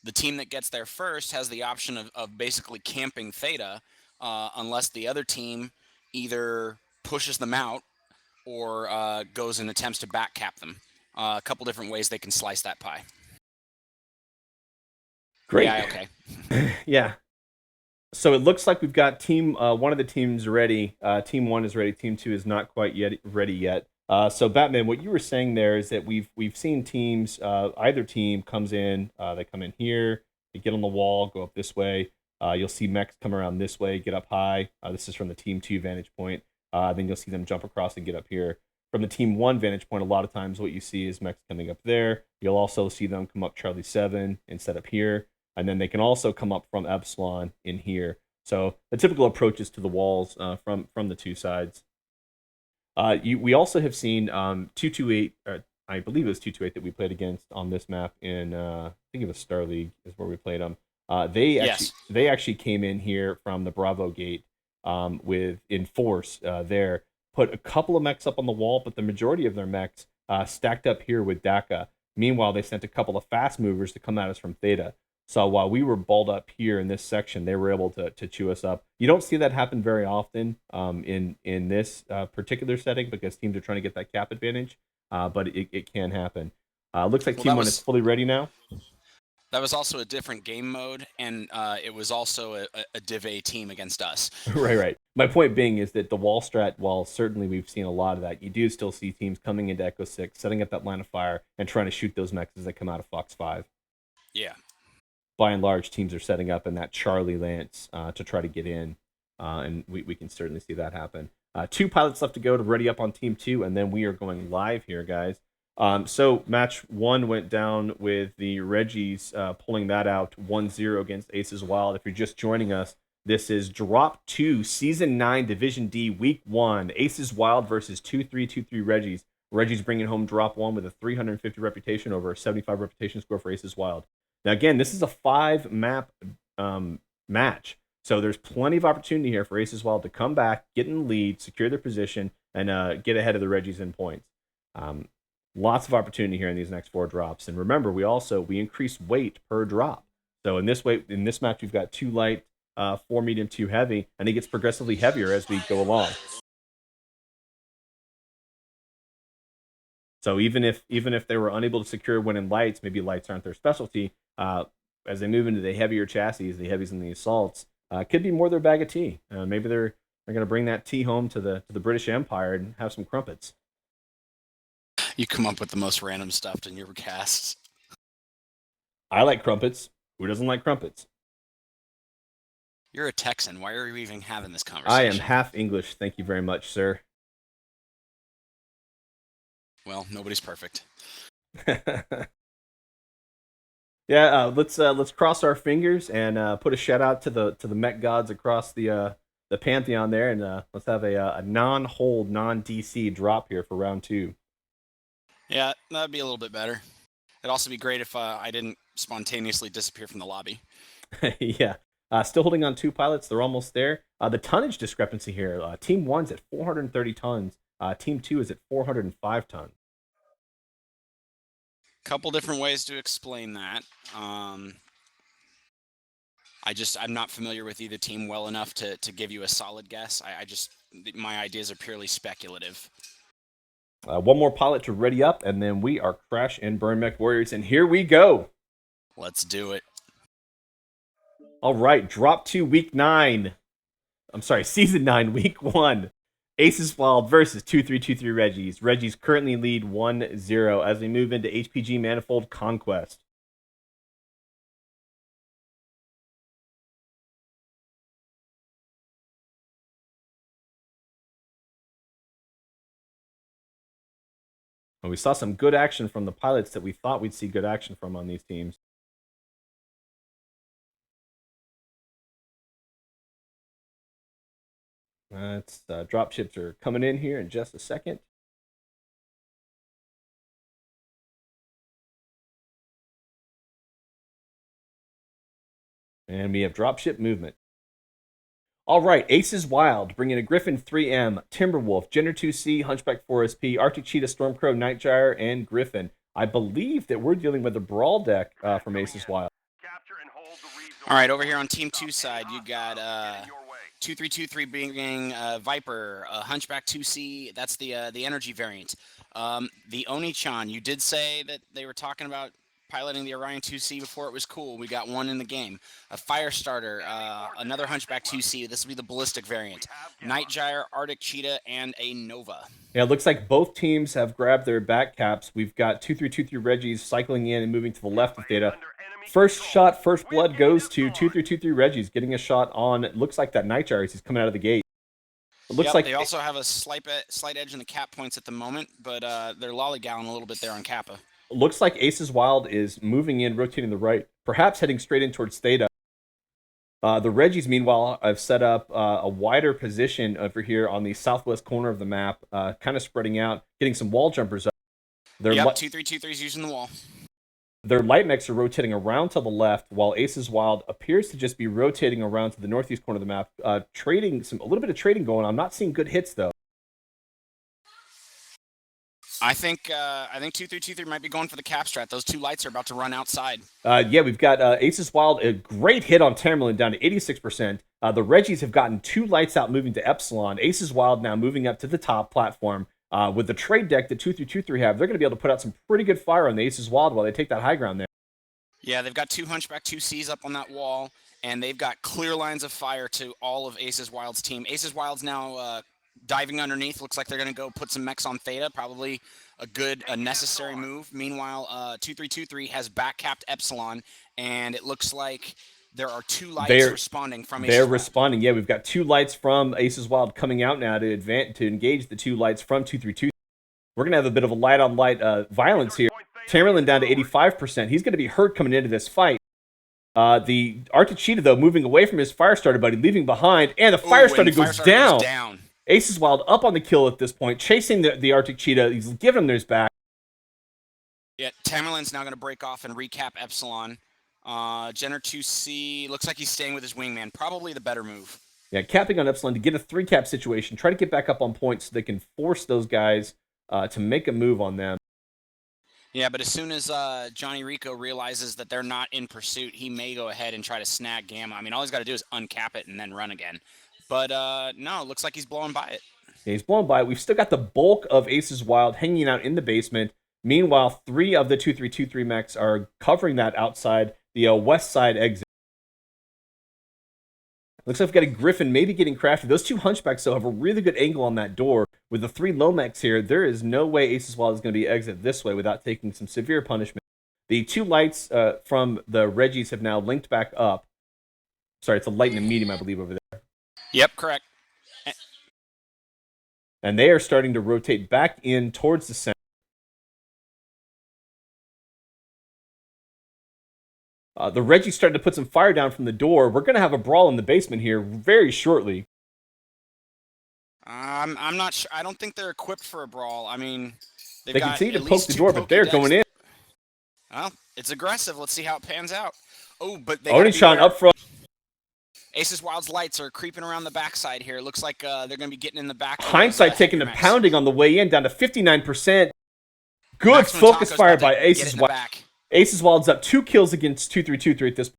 the team that gets there first has the option of basically camping Theta unless the other team either pushes them out or goes and attempts to back cap them. A couple different ways they can slice that pie. Great. Yeah, okay. Yeah. So it looks like we've got one of the teams ready. Team 1 is ready. Team 2 is not quite yet ready yet. So Batman, what you were saying there is that we've seen teams. Either team comes in. They come in here. They get on the wall. Go up this way. You'll see mechs come around this way. Get up high. This is from the Team 2 vantage point. Then you'll see them jump across and get up here. From the Team 1 vantage point, a lot of times what you see is mechs coming up there. You'll also see them come up Charlie 7 and set up here. And then they can also come up from Epsilon in here. So the typical approach is to the walls from the two sides. We also have seen 228, I believe it was 228 that we played against on this map in, I think it was Star League is where we played them. They actually came in here from the Bravo gate in force there, put a couple of mechs up on the wall, but the majority of their mechs stacked up here with DACA. Meanwhile, they sent a couple of fast movers to come at us from Theta. So while we were balled up here in this section, they were able to chew us up. You don't see that happen very often in this particular setting because teams are trying to get that cap advantage, but it can happen. Looks like Team 1 is fully ready now. That was also a different game mode, and it was also a Div A team against us. Right. My point being is that the wall strat, while certainly we've seen a lot of that, you do still see teams coming into Echo 6, setting up that line of fire, and trying to shoot those mechs as they come out of Fox 5. Yeah. By and large, teams are setting up in that Charlie Lance to try to get in, and we can certainly see that happen. 2 pilots left to go to ready up on Team 2, and then we are going live here, guys. So match 1 went down with the Reggies pulling that out 1-0 against Aces Wild. If you're just joining us, this is Drop 2, Season 9, Division D, Week 1. Aces Wild versus 2-3-2-3 Reggies. Reggies bringing home Drop 1 with a 350 reputation over a 75 reputation score for Aces Wild. Now, again, this is a 5-map match, so there's plenty of opportunity here for Aces Wild to come back, get in the lead, secure their position, and get ahead of the Reggies in points. Lots of opportunity here in these next 4 drops. And remember, we increase weight per drop. So in this match, we've got 2 light, 4 medium, 2 heavy, and it gets progressively heavier as we go along. So even if they were unable to secure one in lights, maybe lights aren't their specialty, as they move into the heavier chassis, the heavies and the assaults, could be more their bag of tea. Maybe they're going to bring that tea home to the British Empire and have some crumpets. You come up with the most random stuff in your casts. I like crumpets. Who doesn't like crumpets? You're a Texan. Why are you even having this conversation? I am half English. Thank you very much, sir. Well, nobody's perfect. Yeah, let's cross our fingers and put a shout out to the mech gods across the pantheon there, and let's have a non-hold, non-DC drop here for round 2. Yeah, that'd be a little bit better. It'd also be great if I didn't spontaneously disappear from the lobby. Yeah. Still holding on 2 pilots. They're almost there. The tonnage discrepancy here. Team 1's at 430 tons. Team 2 is at 405 tons. Couple different ways to explain that. I'm not familiar with either team well enough to give you a solid guess. My ideas are purely speculative. 1 more pilot to ready up, and then we are Crash and Burn Mech Warriors, and here we go. Let's do it. All right, drop 2, week 9. I'm sorry, season 9, week 1. Aces Wild versus 2323 Reggies. Reggies currently lead 1-0 as we move into HPG Manifold Conquest. And we saw some good action from the pilots that we thought we'd see good action from on these teams. Dropships are coming in here in just a second. And we have dropship movement. All right, Aces Wild, bringing a Griffin 3M, Timberwolf, Jenner 2C, Hunchback 4SP, Arctic Cheetah, Stormcrow, Nightgyre, and Griffin. I believe that we're dealing with a Brawl deck from Aces Wild. All right, over here on Team 2 side, you got 2323 being Viper, Hunchback 2C. That's the energy variant. The Oni-chan, you did say that they were talking about piloting the Orion 2C before it was cool. We got one in the game. A Firestarter, another Hunchback 2C. This will be the ballistic variant. Nightgyre, Arctic Cheetah, and a Nova. Yeah, it looks like both teams have grabbed their back caps. We've got 2323 Reggies cycling in and moving to the left of Theta. First shot, first blood goes to 2323 Reggies, getting a shot on, it looks like that Nightgyre as he's coming out of the gate. It looks like they also have a slight edge in the cap points at the moment, but they're lollygagging a little bit there on Kappa. Looks like Aces Wild is moving in, rotating the right, perhaps heading straight in towards Theta. The Reggies, meanwhile, have set up a wider position over here on the southwest corner of the map, kind of spreading out, getting some wall jumpers up. Yep, 2323 is using the wall. Their light mechs are rotating around to the left, while Aces Wild appears to just be rotating around to the northeast corner of the map, trading a little bit of trading going on. I'm not seeing good hits though. I think 2323 might be going for the cap strat. Those two lights are about to run outside. Yeah, we've got Aces Wild, a great hit on Tamerlane down to 86%. The Reggies have gotten 2 lights out moving to Epsilon. Aces Wild now moving up to the top platform. With the trade deck that 2323 have, they're going to be able to put out some pretty good fire on the Aces Wild while they take that high ground there. Yeah, they've got 2 Hunchback 2Cs up on that wall, and they've got clear lines of fire to all of Aces Wild's team. Aces Wild's now diving underneath. Looks like they're going to go put some mechs on Theta. Probably a necessary move. Meanwhile, 2323 has back-capped Epsilon, and it looks like there are 2 lights responding from Aces Wild. They're responding. Yeah, we've got 2 lights from Aces Wild coming out now to engage the 2 lights from 232. We're going to have a bit of a light-on-light violence here. Tamerlane down to 85%. He's going to be hurt coming into this fight. The Arctic Cheetah, though, moving away from his Firestarter buddy, leaving behind, and the Firestarter goes down. Aces Wild up on the kill at this point, chasing the Arctic Cheetah. He's giving him his back. Yeah, Tamerlane's now going to break off and recap Epsilon. Jenner 2C, looks like he's staying with his wingman. Probably the better move. Yeah, capping on Epsilon to get a 3-cap situation. Try to get back up on points so they can force those guys to make a move on them. Yeah, but as soon as Johnny Rico realizes that they're not in pursuit, he may go ahead and try to snag Gamma. I mean, all he's got to do is uncap it and then run again. But no, it looks like he's blowing by it. Yeah, he's blowing by it. We've still got the bulk of Aces Wild hanging out in the basement. Meanwhile, 3 of the 2323 mechs are covering that outside the west side exit. Looks like we've got a Griffin maybe getting crafted. Those 2 Hunchbacks, though, have a really good angle on that door. With the 3 low mechs here, there is no way Aces Wild is going to be exit this way without taking some severe punishment. The 2 lights from the Reggies have now linked back up. Sorry, it's a light and a medium, I believe, over there. Yep, correct. And they are starting to rotate back in towards the center. The Reggie's starting to put some fire down from the door. We're going to have a brawl in the basement here very shortly. I'm not sure. I don't think they're equipped for a brawl. I mean, they continue to poke the door, but they're going in. Well, it's aggressive. Let's see how it pans out. Oh, but they Oni-chan up front. Aces Wild's lights are creeping around the backside here. Looks like they're going to be getting in the back. Hindsight taking a pounding on the way in, down to 59%. Good focus fire by Aces Wild. Aces Wild's up 2 kills against 2323 at this point.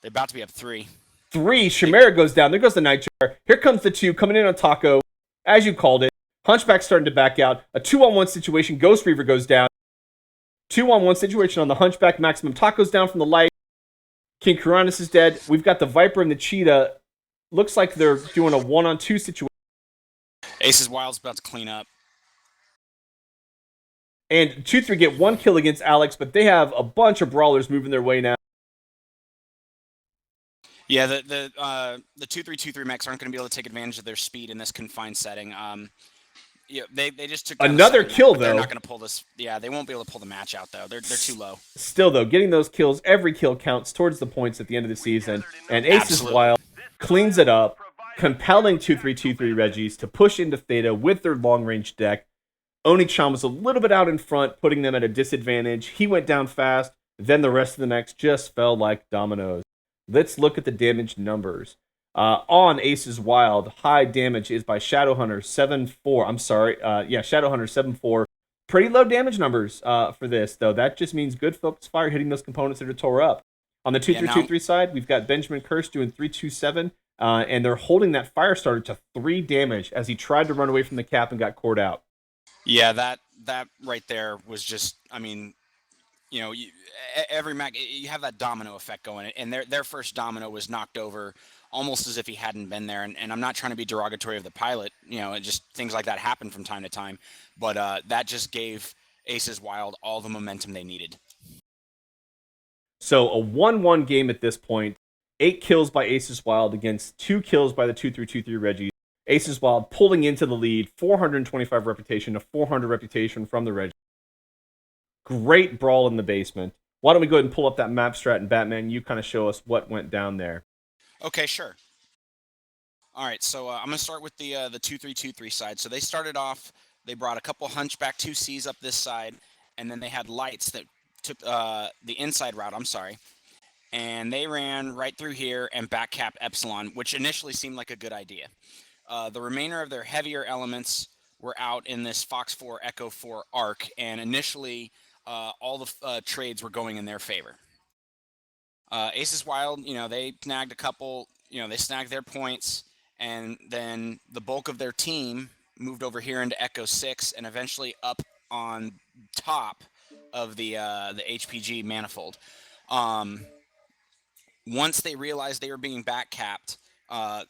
They're about to be up 3. 3. Chimera goes down. There goes the Nightgyre. Here comes the 2 coming in on Taco. As you called it. Hunchback starting to back out. A 2-on-1 situation. Ghost Reaver goes down. 2-on-1 situation on the Hunchback. Maximum Taco's down from the light. King Kuranis is dead. We've got the Viper and the Cheetah. Looks like they're doing a 1-on-2 situation. Aces Wild's about to clean up. And 2-3 get 1 kill against Alex, but they have a bunch of brawlers moving their way now. Yeah, the 2-3-2-3 mechs aren't going to be able to take advantage of their speed in this confined setting. Yeah, they just took down another kill mech, though. They're not going to pull this. Yeah, they won't be able to pull the match out though. They're too low. Still though, getting those kills, every kill counts towards the points at the end of the season. And Aces Wild cleans it up, compelling 2-3-2-3 Reggies to push into Theta with their long-range deck. Oni-chan was a little bit out in front, putting them at a disadvantage. He went down fast, then the rest of the mechs just fell like dominoes. Let's look at the damage numbers. On Aces Wild, high damage is by Shadowhunter 7-4. I'm sorry. Shadowhunter 7-4. Pretty low damage numbers for this, though. That just means good focus fire hitting those components that are tore up. On the 2-3-2-3 side, we've got Benjamin Curse doing 3-2-7, and they're holding that fire starter to 3 damage as he tried to run away from the cap and got cored out. Yeah, that right there was just, I mean, every mech, you have that domino effect going, and their first domino was knocked over almost as if he hadn't been there. And I'm not trying to be derogatory of the pilot, just things like that happen from time to time. But that just gave Aces Wild all the momentum they needed. So a 1-1 game at this point. 8 kills by Aces Wild against 2 kills by the 2-3-2-3 Reggies. Aces Wild pulling into the lead, 425 reputation to 400 reputation from the Reggies. Great brawl in the basement. Why don't we go ahead and pull up that map strat, and Batman, you kind of show us what went down there. Okay, sure. All right, so I'm going to start with the 2-3-2-3 side. So they started off, they brought a couple Hunchback 2Cs up this side, and then they had Lights that took the inside route, and they ran right through here and back cap Epsilon, which initially seemed like a good idea. The remainder of their heavier elements were out in this Fox 4 Echo 4 arc, and initially all the trades were going in their favor. Aces Wild, they snagged a couple, they snagged their points, and then the bulk of their team moved over here into Echo 6 and eventually up on top of the HPG manifold. Once they realized they were being back capped,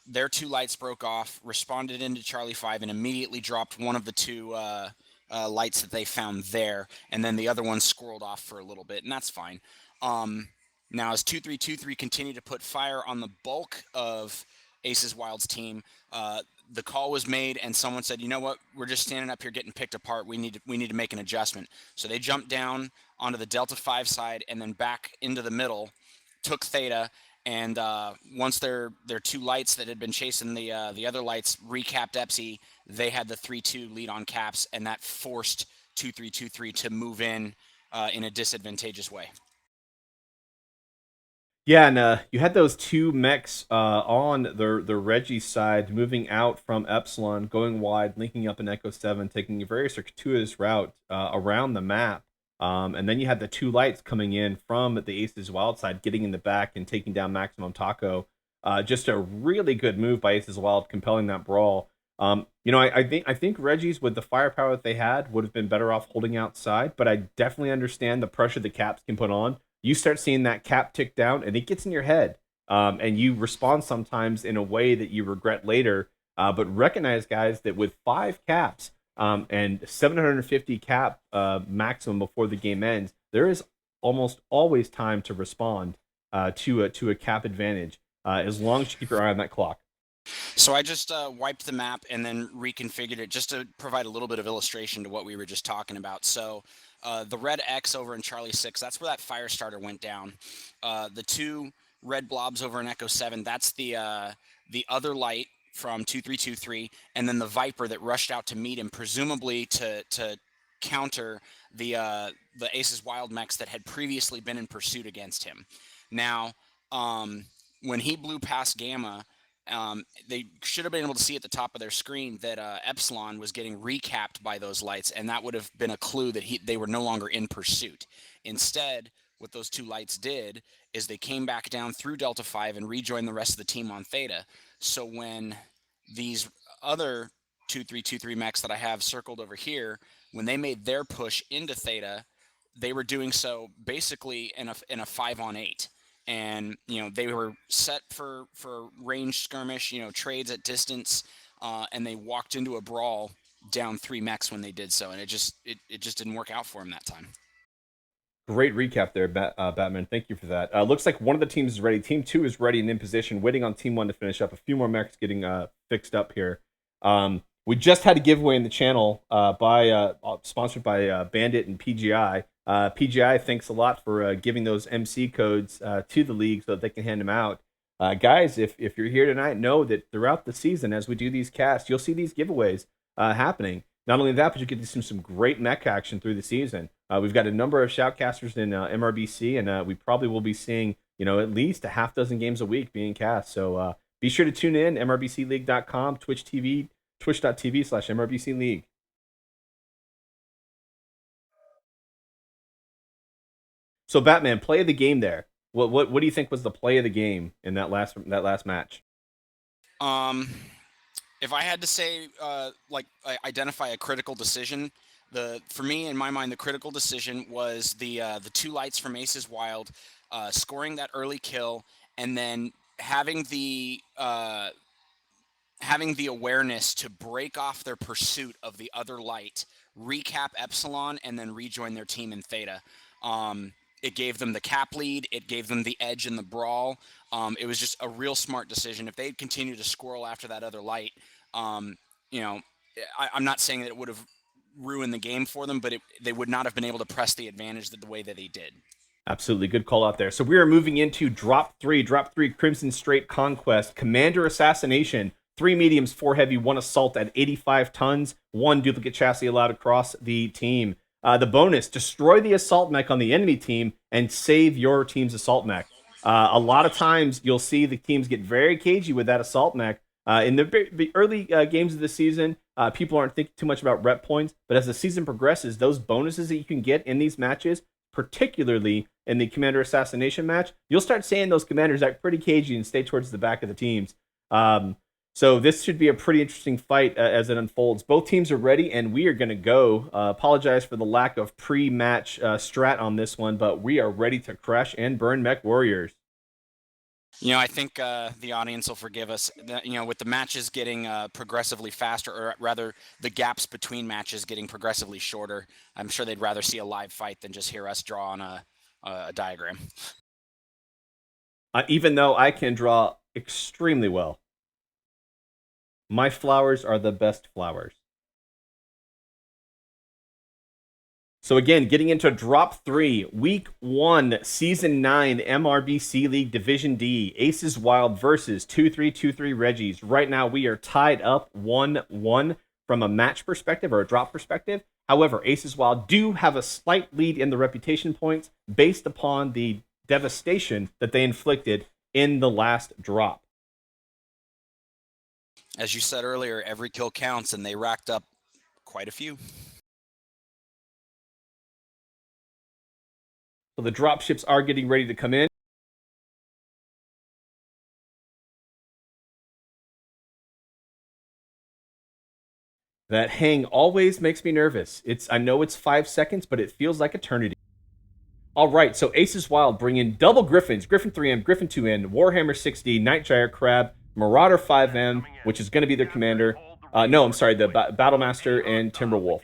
their 2 lights broke off, responded into Charlie 5, and immediately dropped one of the 2 lights that they found there, and then the other one squirreled off for a little bit, and that's fine. Now, as 2-3-2-3 continued to put fire on the bulk of Aces Wild's team, the call was made, and someone said, "You know what? We're just standing up here getting picked apart. We need to make an adjustment." So they jumped down onto the Delta 5 side and then back into the middle, took Theta, and once their 2 lights that had been chasing the other lights recapped Epsi, they had the 3-2 lead on caps, and that forced 2-3-2-3 to move in a disadvantageous way. Yeah, and you had those 2 mechs on the Reggie side moving out from Epsilon, going wide, linking up in Echo 7, taking a very circuitous route around the map. And then you had the 2 lights coming in from the Aces Wild side, getting in the back and taking down Maximum Taco. Just a really good move by Aces Wild, compelling that brawl. I think Reggie's, with the firepower that they had, would have been better off holding outside, but I definitely understand the pressure the caps can put on. You start seeing that cap tick down, and it gets in your head, and you respond sometimes in a way that you regret later. But recognize, guys, that with 5 caps and 750 cap maximum before the game ends, there is almost always time to respond to a cap advantage, as long as you keep your eye on that clock. So I just wiped the map and then reconfigured it just to provide a little bit of illustration to what we were just talking about. So the red X over in Charlie 6, that's where that fire starter went down. The 2 red blobs over in Echo 7, that's the other light from 2-3-2-3, and then the Viper that rushed out to meet him, presumably to counter the Aces Wild mechs that had previously been in pursuit against him. Now, when he blew past Gamma, they should have been able to see at the top of their screen that Epsilon was getting recapped by those lights, and that would have been a clue that they were no longer in pursuit. Instead, what those 2 lights did is they came back down through Delta 5 and rejoined the rest of the team on Theta. So when these other 2-3-2-3 mechs that I have circled over here, when they made their push into Theta, they were doing so basically in a 5-on-8. and they were set for range skirmish, trades at distance, and they walked into a brawl down 3 mechs when they did so, and it just didn't work out for them that time. Great recap there, Batman. Thank you for that. Looks like one of the teams is ready. Team 2 is ready and in position, waiting on Team 1 to finish up. A few more mechs getting fixed up here. We just had a giveaway in the channel sponsored by Bandit and PGI. PGI, thanks a lot for giving those MC codes to the league so that they can hand them out. Guys, if you're here tonight, know that throughout the season, as we do these casts, you'll see these giveaways happening. Not only that, but you get to see some great mech action through the season. We've got a number of shoutcasters in MRBC, and we probably will be seeing at least a half dozen games a week being cast. So be sure to tune in, mrbcleague.com, twitch.tv/MRBC League. So Batman, play of the game there. What do you think was the play of the game in that last match? If I had to say, identify a critical decision, for me, in my mind, the critical decision was the 2 lights from Aces Wild, scoring that early kill, and then having the awareness to break off their pursuit of the other light, recap Epsilon, and then rejoin their team in Theta. It gave them the cap lead. It gave them the edge in the brawl. It was just a real smart decision. If they'd continued to squirrel after that other light, I'm not saying that it would have ruined the game for them, but they would not have been able to press the advantage the way that they did. Absolutely. Good call out there. So we are moving into Drop 3 Crimson Strait Conquest, Commander Assassination, 3 mediums, 4 heavy, 1 assault at 85 tons, 1 duplicate chassis allowed across the team. The bonus, destroy the assault mech on the enemy team and save your team's assault mech. A lot of times you'll see the teams get very cagey with that assault mech. In the early games of the season, people aren't thinking too much about rep points, but as the season progresses, those bonuses that you can get in these matches, particularly in the Commander Assassination match, you'll start seeing those commanders act pretty cagey and stay towards the back of the teams. So this should be a pretty interesting fight as it unfolds. Both teams are ready, and we are going to go. Apologize for the lack of pre-match strat on this one, but we are ready to crush and burn Mech Warriors. I think the audience will forgive us. With the matches getting progressively faster, or rather the gaps between matches getting progressively shorter, I'm sure they'd rather see a live fight than just hear us draw on a diagram. Even though I can draw extremely well. My flowers are the best flowers. So again, getting into Drop 3, Week 1, Season 9, MRBC League Division D, Aces Wild versus 2323 Reggies. Right now, we are tied up 1-1 from a match perspective or a drop perspective. However, Aces Wild do have a slight lead in the reputation points based upon the devastation that they inflicted in the last drop. As you said earlier, every kill counts, and they racked up quite a few. So the drop ships are getting ready to come in. That hang always makes me nervous. I know it's 5 seconds, but it feels like eternity. All right, so Aces Wild bring in double Griffins, Griffin 3M, Griffin 2N, Warhammer 6D, Nightgyre Crab, Marauder 5M, which is going to be their commander. No, I'm sorry, the Battlemaster and Timberwolf.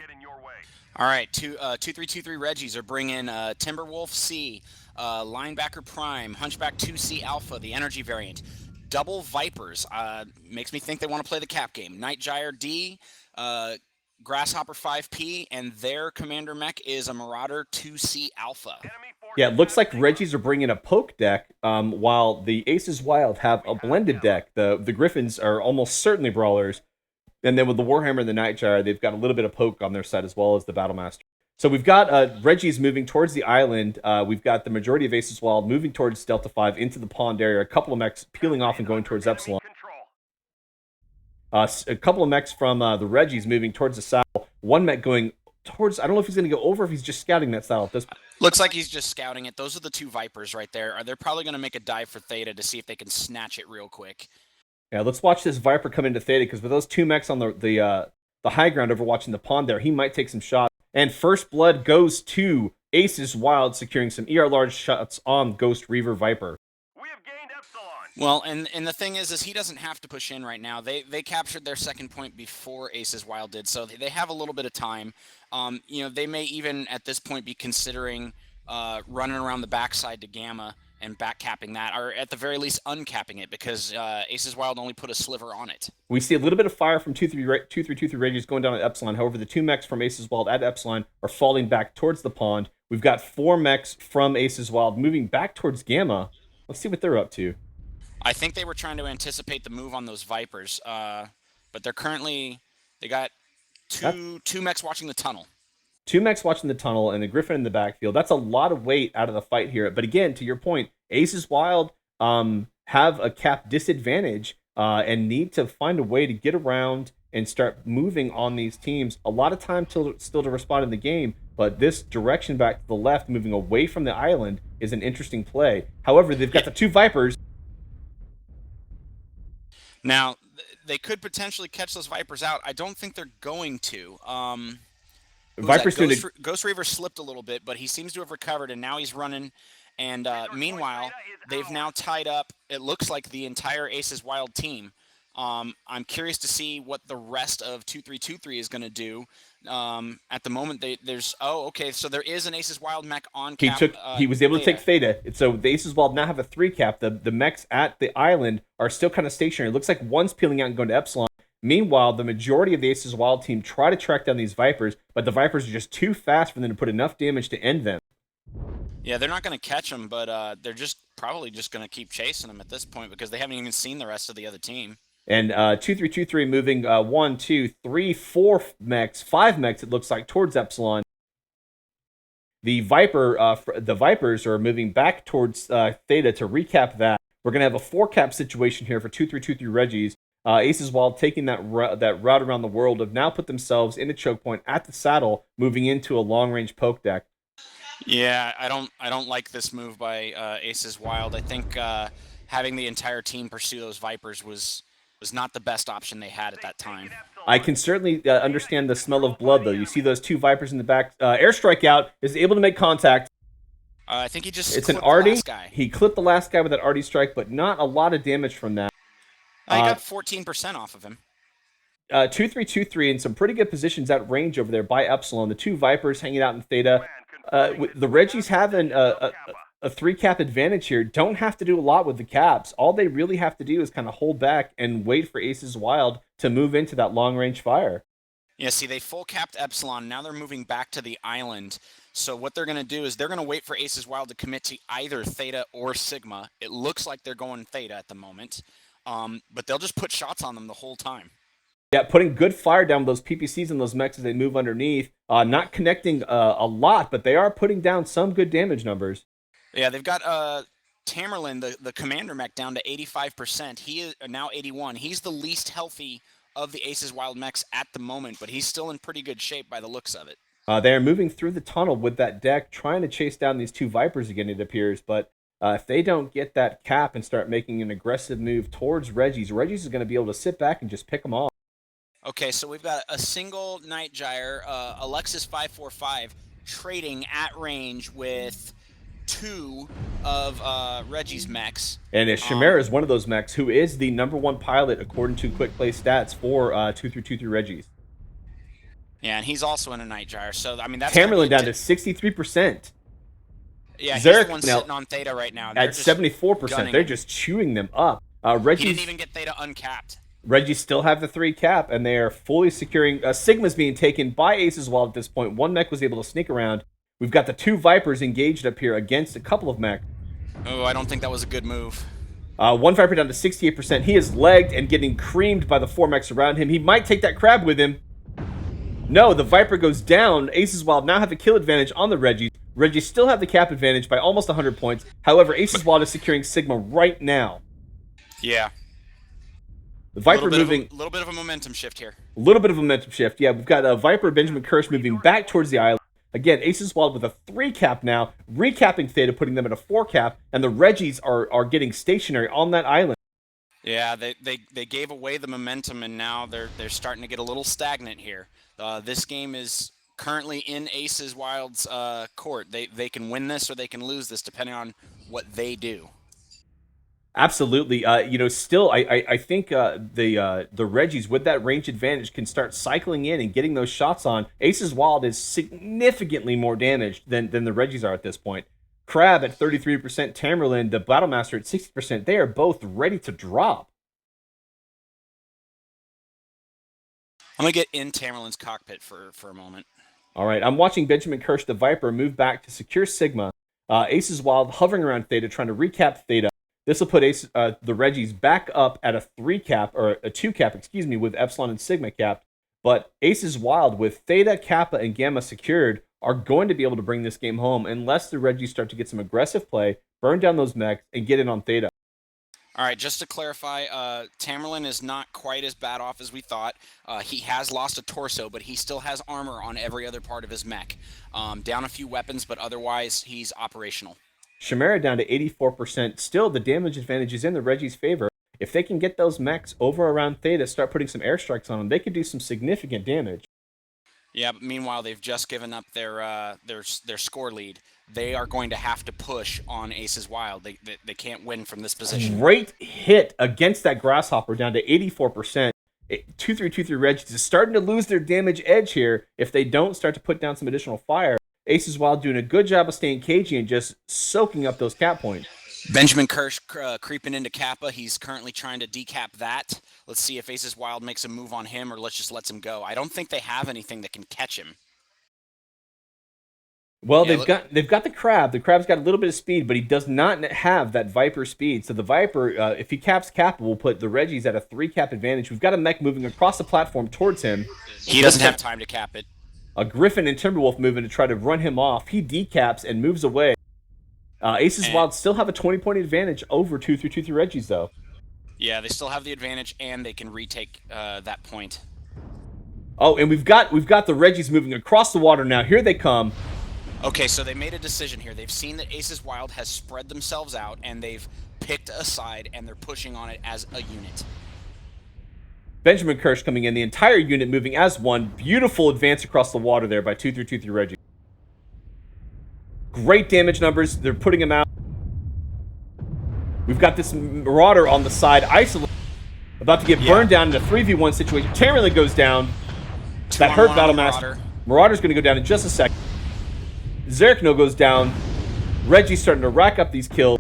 All right, 2323 Reggies are bringing Timberwolf C, Linebacker Prime, Hunchback 2C Alpha, the energy variant, double Vipers. Makes me think they want to play the cap game. Nightgyre D, Grasshopper 5P, and their commander mech is a Marauder 2C Alpha. Yeah, it looks like Reggies are bringing a poke deck, while the Aces Wild have a blended deck. The Griffins are almost certainly brawlers, and then with the Warhammer and the Nightgyre, they've got a little bit of poke on their side as well as the Battlemaster. So we've got Reggies moving towards the island. We've got the majority of Aces Wild moving towards Delta 5 into the pond area. A couple of mechs peeling off and going towards Epsilon. A couple of mechs from the Reggies moving towards the south. One mech going towards, I don't know if he's going to go over, if he's just scouting that south. Looks like he's just scouting it. Those are the 2 Vipers right there. They're probably going to make a dive for Theta to see if they can snatch it real quick. Yeah, let's watch this Viper come into Theta, because with those 2 mechs on the high ground overwatching the pond there, he might take some shots. And first blood goes to Aces Wild, securing some ER large shots on Ghost Reaver Viper. Well, and the thing is he doesn't have to push in right now. They captured their second point before Aces Wild did, so they have a little bit of time. You know, they may even at this point be considering running around the backside to Gamma and backcapping that, or at the very least uncapping it, because Aces Wild only put a sliver on it. We see a little bit of fire from 2323 Rages going down at Epsilon. However, the 2 mechs from Aces Wild at Epsilon are falling back towards the pond. We've got 4 mechs from Aces Wild moving back towards Gamma. Let's see what they're up to. I think they were trying to anticipate the move on those Vipers, but they got two mechs watching the tunnel. 2 mechs watching the tunnel and the Griffin in the backfield. That's a lot of weight out of the fight here. But again, to your point, Aces Wild have a cap disadvantage and need to find a way to get around and start moving on these teams. A lot of time still to respond in the game, but this direction back to the left, moving away from the island, is an interesting play. However, they've got the 2 Vipers. Now, they could potentially catch those Vipers out. I don't think they're going to. Ghost Reaver slipped a little bit, but he seems to have recovered, and now he's running. And meanwhile, they've now tied up, it looks like, the entire Aces Wild team. I'm curious to see what the rest of 2323 is going to do. At the moment, so there is an Aces Wild mech on cap. He was able to take Theta. So the Aces Wild now have a 3 cap. The mechs at the island are still kind of stationary. It looks like one's peeling out and going to Epsilon. Meanwhile, the majority of the Aces Wild team try to track down these Vipers, but the Vipers are just too fast for them to put enough damage to end them. Yeah, they're not going to catch them, but they're probably just going to keep chasing them at this point because they haven't even seen the rest of the other team. And 2323 moving 1, 2, 3, 4 mechs, 5 mechs, it looks like, towards Epsilon. The Vipers are moving back towards Theta to recap that. We're going to have a 4 cap situation here for 2323 Reggies. Aces Wild taking that route around the world have now put themselves in a choke point at the saddle, moving into a long range poke deck. Yeah, I don't like this move by Aces Wild. I think having the entire team pursue those Vipers was not the best option they had at that time. I can certainly understand the smell of blood, though. You see those 2 Vipers in the back. Airstrike out is able to make contact. I think he just it's an clipped Artie. The last guy. He clipped the last guy with that Artie strike, but not a lot of damage from that. I got 14% off of him. 2323 in some pretty good positions at range over there by Epsilon. The 2 Vipers hanging out in Theta. The Reggies having a 3 cap advantage here. Don't have to do a lot with the caps. All they really have to do is kind of hold back and wait for Aces Wild to move into that long range fire. Yeah, see, they full capped Epsilon. Now they're moving back to the island. So what they're going to do is they're going to wait for Aces Wild to commit to either Theta or Sigma. It looks like they're going Theta at the moment. But they'll just put shots on them the whole time. Yeah, putting good fire down with those PPCs and those mechs as they move underneath. Not connecting a lot, but they are putting down some good damage numbers. Yeah, they've got Tamerlan, the commander mech, down to 85%. He is now 81. He's the least healthy of the Aces Wild mechs at the moment, but he's still in pretty good shape by the looks of it. They are moving through the tunnel with that deck, trying to chase down these 2 Vipers again, it appears, but if they don't get that cap and start making an aggressive move towards Reggies is going to be able to sit back and just pick them off. Okay, so we've got a single Night Gyre, Alexis 545, trading at range with 2 of Reggie's mechs. And Chimera is one of those mechs who is the #1 pilot according to Quick Play stats for 2323 Reggies. Yeah, and he's also in a Night Gyre, so I mean that's Tamerlan down to 63%. Yeah, he's Zarek the one sitting on Theta right now. At 74%, they're just chewing them up. He didn't even get Theta uncapped. Reggie still have the 3 cap, and they are fully securing. Sigma's being taken by Aces Wild at this point. 1 mech was able to sneak around. We've got the 2 Vipers engaged up here against a couple of mech. Oh, I don't think that was a good move. 1 Viper down to 68%. He is legged and getting creamed by the 4 mechs around him. He might take that crab with him. No, the Viper goes down. Aces Wild now have a kill advantage on the Reggies. Reggies still have the cap advantage by almost 100 points. However, Aces Wild is securing Sigma right now. Yeah. The Viper moving... A little bit of a momentum shift here. A little bit of a momentum shift. Yeah, we've got Viper Benjamin Kirsch moving back towards the island. Again, Aces Wild with a 3 cap now, recapping Theta, putting them at a 4 cap, and the Reggies are getting stationary on that island. Yeah, they gave away the momentum, and now they're starting to get a little stagnant here. This game is currently in Aces Wild's court. They can win this or they can lose this depending on what they do. Absolutely. Still, I think the Reggies with that range advantage can start cycling in and getting those shots on. Aces Wild is significantly more damaged than the Reggies are at this point. Crab at 33%, Tamerlan, the Battlemaster at 60%. They are both ready to drop. I'm going to get in Tamerlan's cockpit for a moment. All right, I'm watching Benjamin Kirsch, the Viper, move back to secure Sigma. Aces Wild hovering around Theta, trying to recap Theta. This will put the Reggies back up at a 3 cap, or a 2 cap, with Epsilon and Sigma capped. But Aces Wild, with Theta, Kappa, and Gamma secured, are going to be able to bring this game home unless the Reggies start to get some aggressive play, burn down those mechs, and get in on Theta. All right, just to clarify, Tamerlan is not quite as bad off as we thought. He has lost a torso, but he still has armor on every other part of his mech. Down a few weapons, but otherwise he's operational. Chimera down to 84%. Still, the damage advantage is in the Reggies' favor. If they can get those mechs over around Theta, start putting some airstrikes on them, they could do some significant damage. Yeah, but meanwhile, they've just given up their score lead. They are going to have to push on Aces Wild. They can't win from this position. Great hit against that Grasshopper down to 84%. 2323 Reggies is starting to lose their damage edge here if they don't start to put down some additional fire. Aces Wild doing a good job of staying cagey and just soaking up those cap points. Benjamin Kirsch creeping into Kappa. He's currently trying to decap that. Let's see if Aces Wild makes a move on him or let's just let him go. I don't think they have anything that can catch him. Well, they've got the Crab. The Crab's got a little bit of speed, but he does not have that Viper speed. So the Viper, if he caps Kappa, will put the Reggies at a 3 cap advantage. We've got a mech moving across the platform towards him. He doesn't have time to cap it. A Griffin and Timberwolf moving to try to run him off. He decaps and moves away. Aces Wild still have a 20-point advantage over 2323 Reggies, though. Yeah, they still have the advantage, and they can retake that point. Oh, and we've got the Reggies moving across the water now. Here they come. Okay, so they made a decision here. They've seen that Aces Wild has spread themselves out, and they've picked a side, and they're pushing on it as a unit. Benjamin Kirsch coming in, the entire unit moving as one. Beautiful advance across the water there by 2323 Reggie. Great damage numbers. They're putting him out. We've got this Marauder on the side, isolated, about to get burned down in a 3v1 situation. Tamerlan goes down. That hurt Battlemaster. Marauder's going to go down in just a second. Zerkno goes down. Reggie's starting to rack up these kills.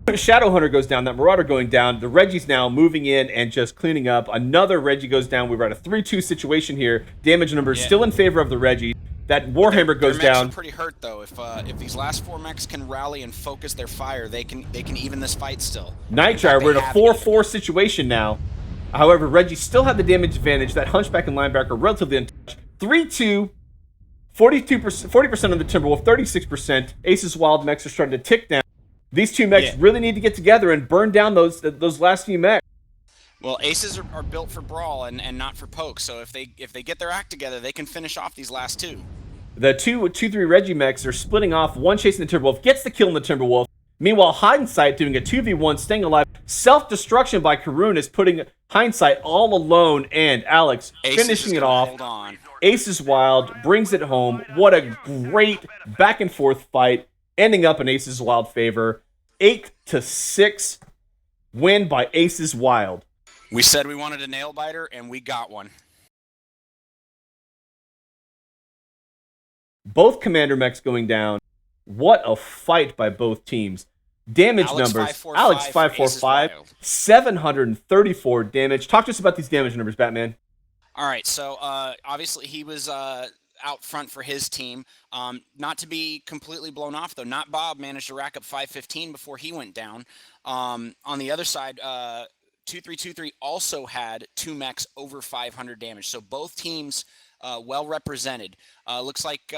Shadowhunter goes down. That Marauder going down. The Reggie's now moving in and just cleaning up. Another Reggie goes down. We're at a 3-2 situation here. Damage numbers still in favor of the Reggie. That Warhammer goes their down. Mechs are pretty hurt though. If these last 4 mechs can rally and focus their fire, they can even this fight still. Nightjar, we're in a 4-4 situation now. However, Reggie still had the damage advantage. That Hunchback and Linebacker relatively untouched. 3-2, 40% of the Timberwolf, 36%. Aces Wild mechs are starting to tick down. These two mechs really need to get together and burn down those last few mechs. Well, Aces are built for brawl and not for poke. So if they get their act together, they can finish off these last 2. The 2-3 Reggie mechs are splitting off. One chasing the Timberwolf, gets the kill in the Timberwolf. Meanwhile, Hindsight doing a 2v1, staying alive. Self-destruction by Karun is putting Hindsight all alone, and Alex finishing it off. Hold on. Aces Wild brings it home. What a great back-and-forth fight, ending up in Aces Wild favor. 8-6 win by Aces Wild. We said we wanted a nail-biter, and we got one. Both Commander mechs going down. What a fight by both teams. Damage Alex numbers. 545 Alex 545, 734 damage. Talk to us about these damage numbers, Batman. All right, so obviously he was out front for his team. Not to be completely blown off, though. Not Bob managed to rack up 515 before he went down. On the other side, 2323 also had 2 mechs over 500 damage. So both teams well represented. Looks like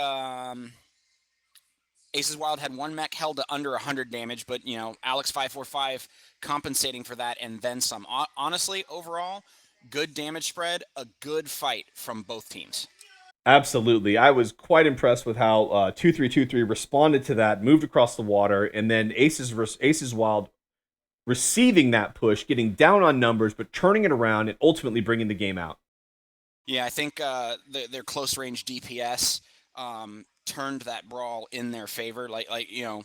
Aces Wild had 1 mech held to under 100 damage, but, you know, Alex 545 compensating for that and then some. Honestly, overall, good damage spread, a good fight from both teams. Absolutely. I was quite impressed with how 2323 responded to that, moved across the water, and then Aces Wild receiving that push, getting down on numbers, but turning it around and ultimately bringing the game out. Yeah, I think their close range DPS turned that brawl in their favor. Like you know,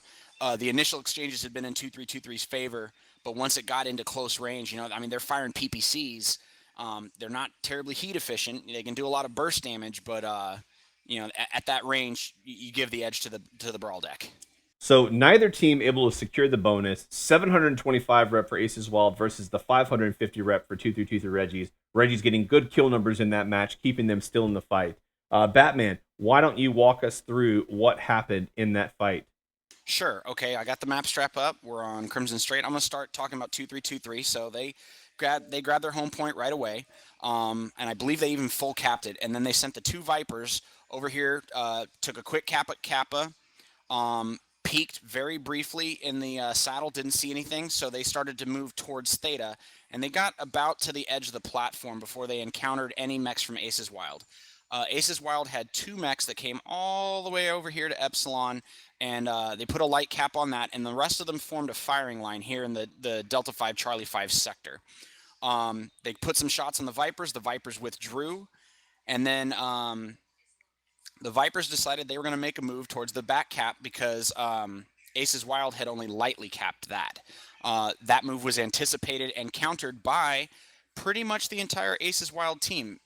the initial exchanges had been in 2323's favor, but once it got into close range, I mean, they're firing PPCs. They're not terribly heat efficient. They can do a lot of burst damage, but at that range, you give the edge to the brawl deck. So neither team able to secure the bonus. 725 rep for Aces Wild versus the 550 rep for 2323 Reggies. Reggie's getting good kill numbers in that match, keeping them still in the fight. Batman, why don't you walk us through what happened in that fight? Sure. Okay, I got the map strap up. We're on Crimson Strait. I'm going to start talking about 2323. So they grabbed their home point right away, and I believe they even full capped it. And then they sent the 2 Vipers over here, took a quick cap at Kappa, peeked very briefly in the saddle, didn't see anything, so they started to move towards Theta, and they got about to the edge of the platform before they encountered any mechs from Aces Wild. Aces Wild had 2 mechs that came all the way over here to Epsilon, and they put a light cap on that, and the rest of them formed a firing line here in the Delta 5 Charlie 5 sector. They put some shots on the Vipers withdrew, and then the Vipers decided they were going to make a move towards the back cap because Aces Wild had only lightly capped that. That move was anticipated and countered by pretty much the entire Aces Wild team.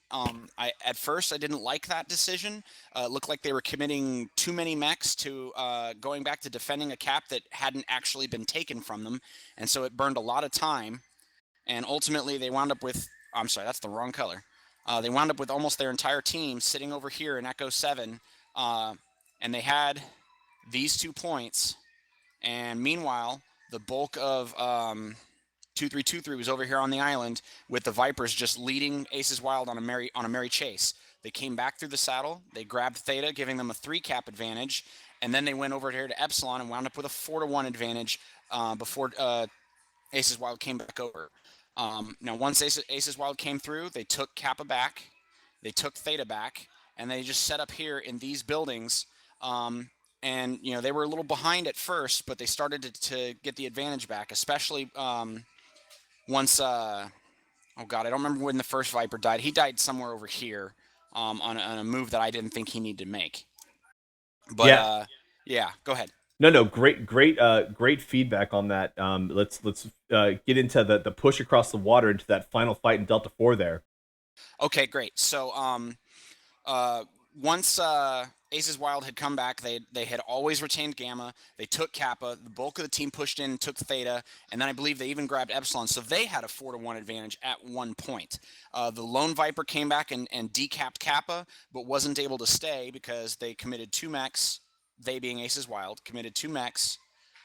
At first, I didn't like that decision. It looked like they were committing too many mechs to going back to defending a cap that hadn't actually been taken from them, and so it burned a lot of time. And ultimately, they wound up with... I'm sorry, that's the wrong color. They wound up with almost their entire team sitting over here in Echo 7, and they had these 2 points. And meanwhile, the bulk of 2323 was over here on the island with the Vipers just leading Aces Wild on a merry chase. They came back through the saddle. They grabbed Theta, giving them a 3 cap advantage, and then they went over here to Epsilon and wound up with a 4-1 advantage before Aces Wild came back over. Now, once Aces Wild came through, they took Kappa back, they took Theta back, and they just set up here in these buildings. And, they were a little behind at first, but they started to get the advantage back, especially once, oh God, I don't remember when the first Viper died. He died somewhere over here on a move that I didn't think he needed to make. But, yeah, go ahead. No, great feedback on that. Let's get into the push across the water into that final fight in Delta 4 there. Okay, great. So once Aces Wild had come back, they had always retained Gamma. They took Kappa. The bulk of the team pushed in, took Theta, and then I believe they even grabbed Epsilon. So they had a 4-1 advantage at one point. The Lone Viper came back and decapped Kappa, but wasn't able to stay because they committed 2 mechs. They being Aces Wild, committed 2 mechs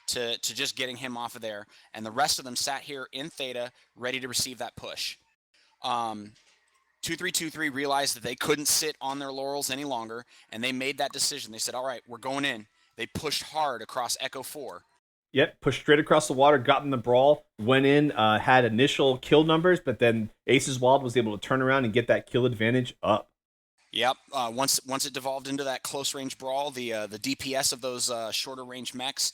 to just getting him off of there. And the rest of them sat here in Theta, ready to receive that push. 2323 realized that they couldn't sit on their laurels any longer, and they made that decision. They said, all right, we're going in. They pushed hard across Echo 4. Yep, pushed straight across the water, got in the brawl, went in, had initial kill numbers, but then Aces Wild was able to turn around and get that kill advantage up. Yep. Once it devolved into that close range brawl, the DPS of those shorter range mechs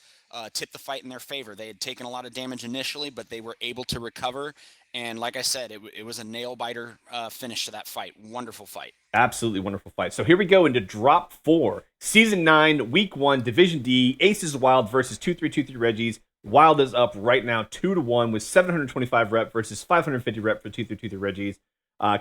tipped the fight in their favor. They had taken a lot of damage initially, but they were able to recover. And like I said, it was a nail biter finish to that fight. Wonderful fight. Absolutely wonderful fight. So here we go into Drop 4, Season 9, Week 1, Division D, Aces Wild versus 2323 Reggies. Wild is up right now 2-1 with 725 rep versus 550 rep for 2323 Reggies.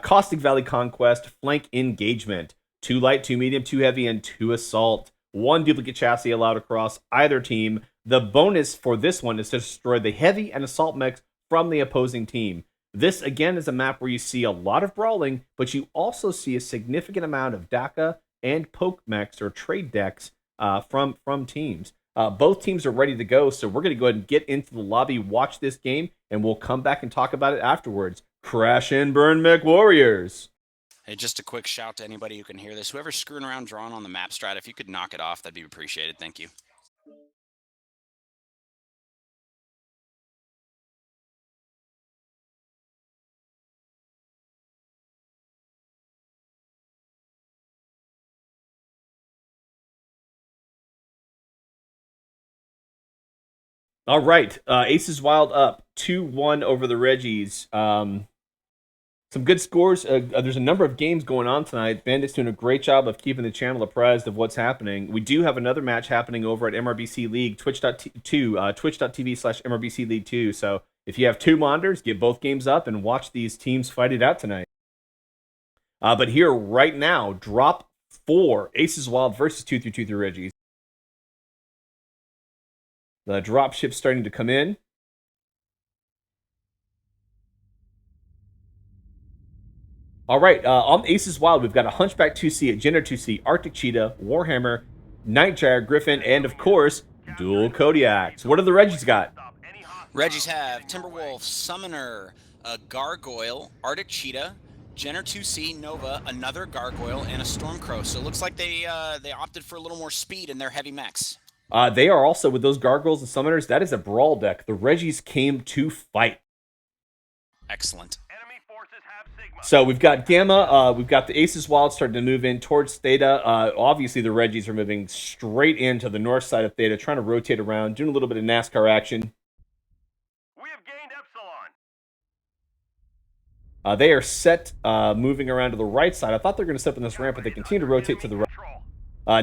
Caustic Valley Conquest, flank engagement. 2 light, 2 medium, 2 heavy, and 2 assault. 1 duplicate chassis allowed across either team. The bonus for this one is to destroy the heavy and assault mechs from the opposing team. This, again, is a map where you see a lot of brawling, but you also see a significant amount of DACA and poke mechs or trade decks from teams. Both teams are ready to go, so we're going to go ahead and get into the lobby, watch this game, and we'll come back and talk about it afterwards. Crash and burn, Mech Warriors! Hey, just a quick shout to anybody who can hear this. Whoever's screwing around drawing on the map strat, if you could knock it off, that'd be appreciated. Thank you. All right, Aces Wild up 2-1 over the Reggies. Some good scores. There's a number of games going on tonight. Bandit's doing a great job of keeping the channel apprised of what's happening. We do have another match happening over at MRBC League, twitch.tv/MRBC League 2. So if you have two monitors, get both games up and watch these teams fight it out tonight. But here, right now, drop 4, Aces Wild versus 2323 Reggies. The drop ship's starting to come in. All right, on Aces Wild, we've got a Hunchback 2C, a Jenner 2C, Arctic Cheetah, Warhammer, Nightjar, Griffin, and of course, dual Kodiaks. What do the Reggies got? Reggies have Timberwolf, Summoner, a Gargoyle, Arctic Cheetah, Jenner 2C, Nova, another Gargoyle, and a Stormcrow. So it looks like they opted for a little more speed in their heavy mechs. They are also, with those Gargoyles and Summoners, that is a brawl deck. The Reggies came to fight. Excellent. So we've got Gamma, we've got the Aces Wild starting to move in towards Theta. Obviously, the Reggies are moving straight into the north side of Theta, trying to rotate around, doing a little bit of NASCAR action. We have gained Epsilon. They are set moving around to the right side. I thought they were going to step on this ramp, but they continue to rotate to the right.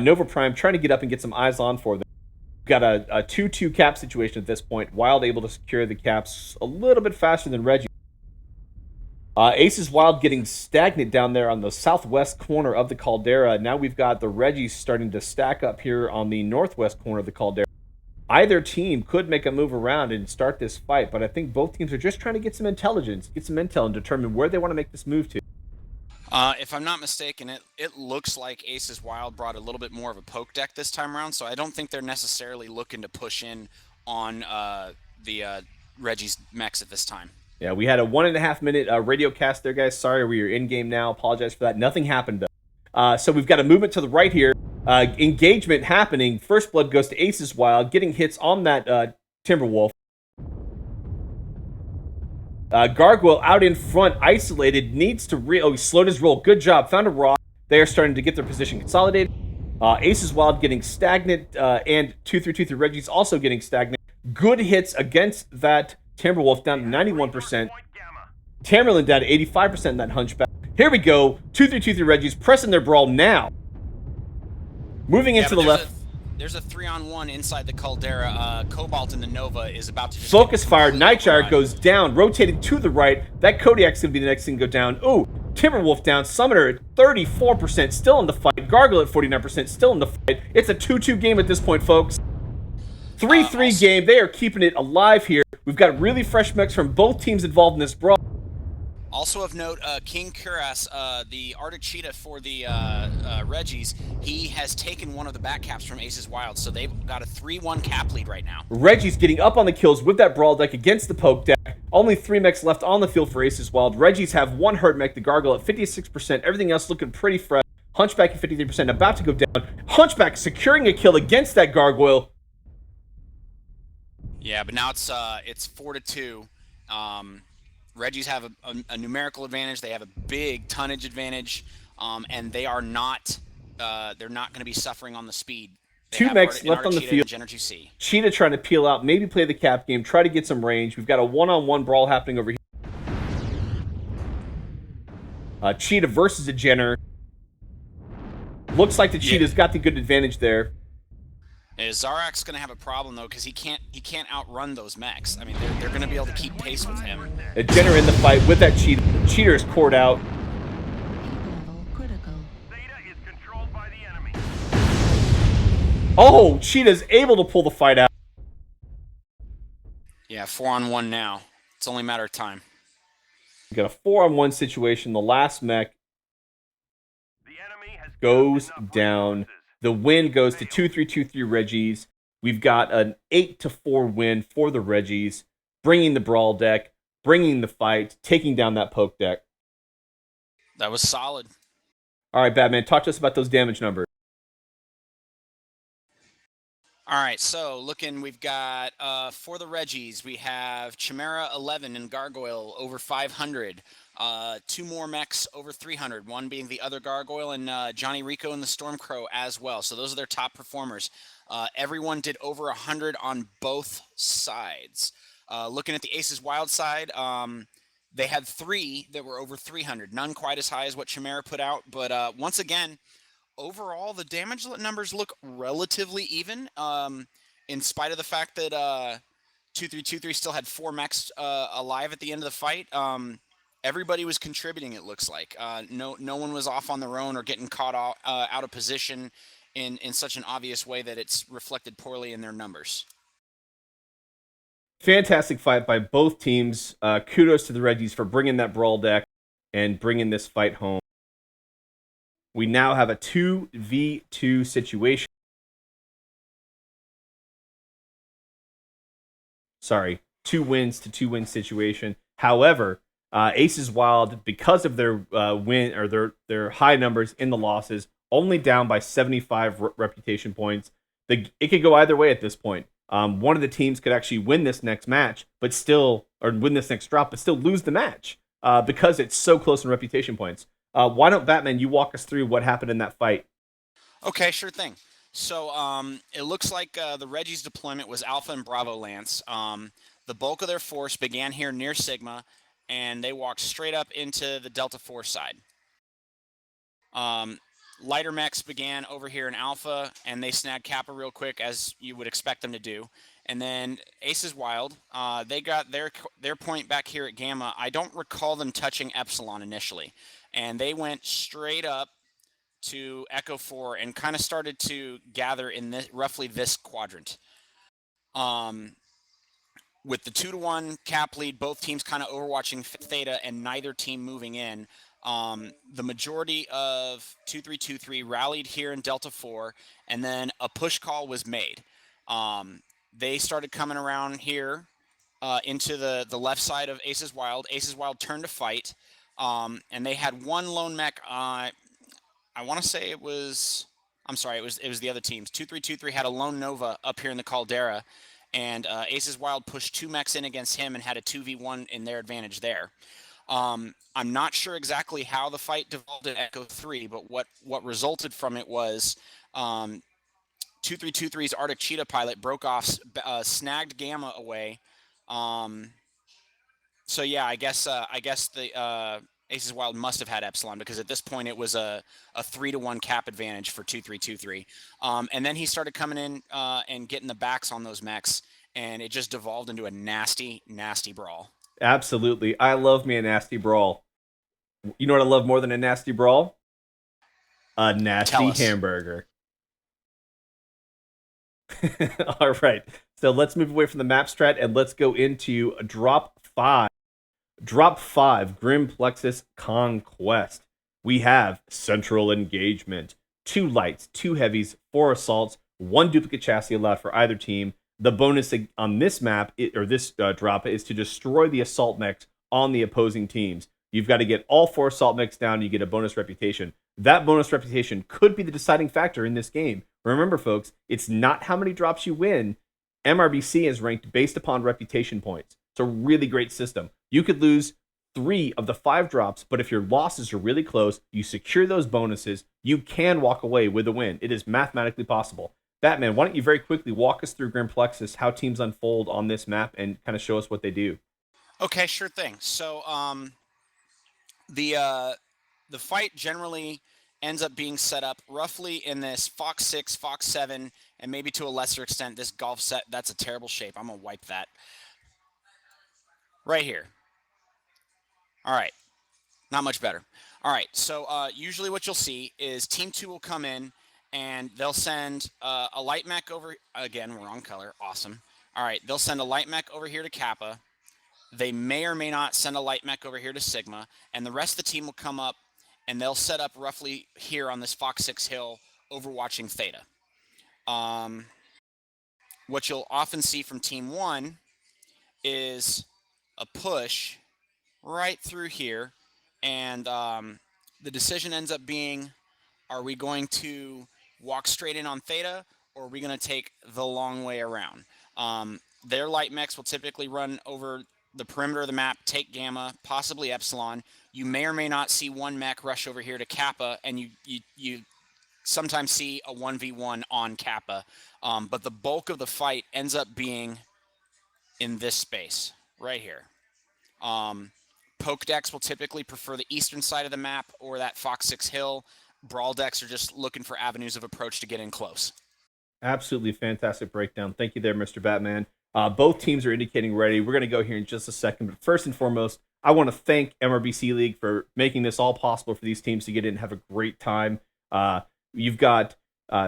Nova Prime trying to get up and get some eyes on for them. We've got a 2-2 cap situation at this point. Wild able to secure the caps a little bit faster than Reggie. Aces Wild getting stagnant down there on the southwest corner of the Caldera. Now we've got the Reggies starting to stack up here on the northwest corner of the Caldera. Either team could make a move around and start this fight, but I think both teams are just trying to get some intelligence, get some intel, and determine where they want to make this move to. If I'm not mistaken, it looks like Aces Wild brought a little bit more of a poke deck this time around, so I don't think they're necessarily looking to push in on the Reggie's mechs at this time. Yeah, we had a 1.5 minute radio cast there, guys. Sorry, we are in-game now. Apologize for that. Nothing happened, though. So we've got a movement to the right here. Engagement happening. First blood goes to Aces Wild, getting hits on that Timberwolf. Gargoyle out in front, isolated, needs to he slowed his roll. Good job. Found a rock. They are starting to get their position consolidated. Aces Wild getting stagnant, and 2323 Reggie's also getting stagnant. Good hits against that Timberwolf down to 91%. Tamerlane down to 85% in that Hunchback. Here we go. 2323 Reggie's pressing their brawl now. Moving into the left. There's a 3-on-1 inside the Caldera. Cobalt in the Nova is about to just focus fire. Nightjar goes down, rotating to the right. That Kodiak's going to be the next thing to go down. Ooh, Timberwolf down. Summoner at 34%, still in the fight. Gargoyle at 49%, still in the fight. It's a 2-2 game at this point, folks. 3-3 game. They are keeping it alive here. We've got really fresh mechs from both teams involved in this brawl. Also of note, King Kuras, the Arctic Cheetah for the Reggies, he has taken one of the back caps from Aces Wild, so they've got a 3-1 cap lead right now. Reggie's getting up on the kills with that brawl deck against the poke deck. Only 3 mechs left on the field for Aces Wild. Reggies have 1 hurt mech, the Gargoyle at 56%. Everything else looking pretty fresh. Hunchback at 53%, about to go down. Hunchback securing a kill against that Gargoyle. Yeah, but now it's 4-2. Reggies have a numerical advantage. They have a big tonnage advantage, and they are not. They're not going to be suffering on the speed. They 2 mechs left on the field. Cheetah trying to peel out, maybe play the cap game, try to get some range. We've got a 1-on-1 brawl happening over here. Cheetah versus a Jenner. Looks like the Cheetah's got the good advantage there. Zarak's going to have a problem though because he can't outrun those mechs. I mean, they're going to be able to keep pace with him. A Jenner in the fight with that Cheetah. Cheetah is cored out. Oh, Cheetah's able to pull the fight out. Yeah, 4-on-1 now. It's only a matter of time. We got a 4-on-1 situation. The last mech goes down. The win goes to 2323 Reggies. We've got an 8-4 win for the Reggies, bringing the brawl deck, bringing the fight, taking down that poke deck. That was solid. All right, Batman, talk to us about those damage numbers. All right, so we've got, for the Reggies, we have Chimera 11 and Gargoyle over 500. 2 more mechs over 300, one being the other Gargoyle and Johnny Rico and the Stormcrow as well. So those are their top performers. Everyone did over 100 on both sides. Looking at the Aces Wild side, They had 3 that were over 300, none quite as high as what Chimera put out, but once again, overall, the damage numbers look relatively even, in spite of the fact that 2323 still had 4 mechs alive at the end of the fight. Everybody was contributing, it looks like. No one was off on their own or getting caught out of position in such an obvious way that it's reflected poorly in their numbers. Fantastic fight by both teams. Kudos to the Reggies for bringing that brawl deck and bringing this fight home. We now have a 2v2 situation. Sorry, 2 wins to 2 win situation. However, Aces Wild, because of their win or their high numbers in the losses, only down by 75 reputation points. It could go either way at this point. One of the teams could actually win this next match, but still, or win this next drop, but still lose the match because it's so close in reputation points. Why don't Batman, you walk us through what happened in that fight? Okay, sure thing. So it looks like the Reggie's deployment was Alpha and Bravo Lance. The bulk of their force began here near Sigma, and they walked straight up into the Delta 4 side. Lighter mechs began over here in Alpha, and they snagged Kappa real quick, as you would expect them to do. And then Aces Wild, they got their point back here at Gamma. I don't recall them touching Epsilon initially. And they went straight up to Echo 4 and kind of started to gather in this, roughly this quadrant. With the 2-1 cap lead, both teams kind of overwatching Theta and neither team moving in. The majority of 2323 rallied here in Delta 4, and then a push call was made. They started coming around here into the left side of Aces Wild. Aces Wild turned to fight, and they had one lone mech. I want to say it was... I'm sorry, it was the other teams. 2323 had a lone Nova up here in the Caldera, and Aces Wild pushed 2 mechs in against him and had a 2v1 in their advantage there. I'm not sure exactly how the fight devolved in Echo 3, but what resulted from it was 2323's Arctic Cheetah pilot broke off, snagged Gamma away. So yeah, I guess the Aces Wild must have had Epsilon, because at this point it was a 3-1 cap advantage for 2323. And then he started coming in and getting the backs on those mechs, and it just devolved into a nasty, nasty brawl. Absolutely. I love me a nasty brawl. You know what I love more than a nasty brawl? A nasty hamburger. All right. So let's move away from the map strat and let's go into drop 5. Drop 5, Grim Plexus Conquest. We have central engagement, 2 lights, 2 heavies, 4 assaults, 1 duplicate chassis allowed for either team. The bonus on this map, this drop, is to destroy the assault mechs on the opposing teams. You've got to get all 4 assault mechs down, you get a bonus reputation. That bonus reputation could be the deciding factor in this game. Remember, folks, it's not how many drops you win. MRBC is ranked based upon reputation points. It's a really great system. You could lose 3 of the 5 drops, but if your losses are really close, you secure those bonuses, you can walk away with a win. It is mathematically possible. Batman, why don't you very quickly walk us through Grim Plexus, how teams unfold on this map, and kind of show us what they do? Okay, sure thing. So the fight generally ends up being set up roughly in this Fox 6, Fox 7, and maybe to a lesser extent this golf set. That's a terrible shape. I'm going to wipe that. Right here. All right. Not much better. All right. So usually what you'll see is Team 2 will come in, and they'll send a light mech over... Again, wrong color. Awesome. All right. They'll send a light mech over here to Kappa. They may or may not send a light mech over here to Sigma, and the rest of the team will come up, and they'll set up roughly here on this Fox 6 hill, overwatching Theta. What you'll often see from Team 1 is a push right through here, and the decision ends up being, are we going to walk straight in on Theta, or are we going to take the long way around? Their light mechs will typically run over the perimeter of the map, take Gamma, possibly Epsilon. You may or may not see 1 mech rush over here to Kappa, and you sometimes see a 1v1 on Kappa. But the bulk of the fight ends up being in this space right here. Poke decks will typically prefer the eastern side of the map or that Fox 6 Hill. Brawl decks are just looking for avenues of approach to get in close. Absolutely fantastic breakdown. Thank you there, Mr. Batman. Both teams are indicating ready. We're going to go here in just a second. But first and foremost, I want to thank MRBC League for making this all possible for these teams to get in and have a great time. You've got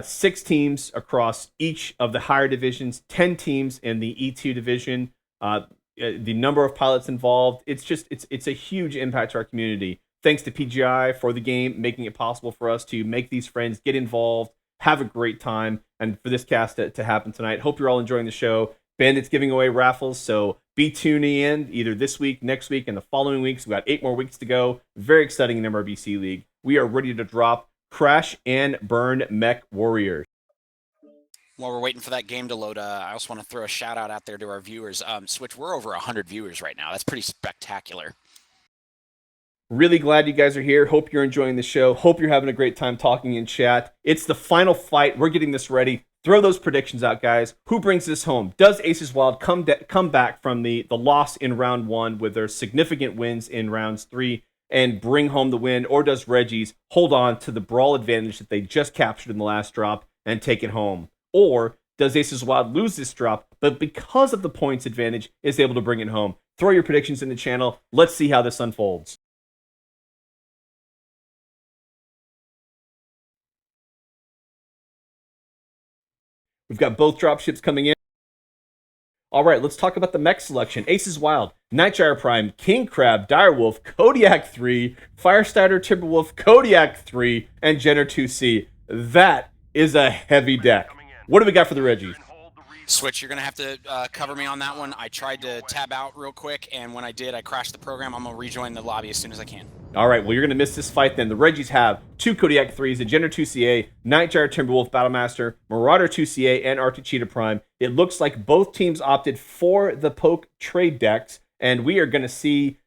6 teams across each of the higher divisions, 10 teams in the E2 division. The number of pilots involved, it's a huge impact to our community. Thanks to PGI for the game, making it possible for us to make these friends get involved, have a great time, and for this cast to happen tonight. Hope you're all enjoying the show. Bandit's giving away raffles, so be tuning in either this week, next week, and the following weeks. We've got 8 more weeks to go. Very exciting in MRBC League. We are ready to drop Crash and Burn Mech Warriors. While we're waiting for that game to load, I also want to throw a shout out there to our viewers. Switch, we're over 100 viewers right now. That's pretty spectacular. Really glad you guys are here. Hope you're enjoying the show. Hope you're having a great time talking in chat. It's the final fight. We're getting this ready. Throw those predictions out, guys. Who brings this home? Does Aces Wild come back from the loss in round 1 with their significant wins in rounds 3 and bring home the win? Or does Reggie's hold on to the brawl advantage that they just captured in the last drop and take it home? Or does Aces Wild lose this drop, but because of the points advantage, is able to bring it home? Throw your predictions in the channel. Let's see how this unfolds. We've got both dropships coming in. All right, let's talk about the mech selection. Aces Wild, Nightjar Prime, King Crab, Direwolf, Kodiak 3, Firestarter, Timberwolf, Kodiak 3, and Jenner 2C. That is a heavy deck. What do we got for the Reggie? Switch, you're going to have to cover me on that one. I tried to tab out real quick, and when I did, I crashed the program. I'm going to rejoin the lobby as soon as I can. All right, well, you're going to miss this fight then. The Reggies have 2 Kodiak 3s, a Jenner 2CA, Nightjar Timberwolf Battlemaster, Marauder 2CA, and Arctic Cheetah Prime. It looks like both teams opted for the Poke trade decks, and we are going to see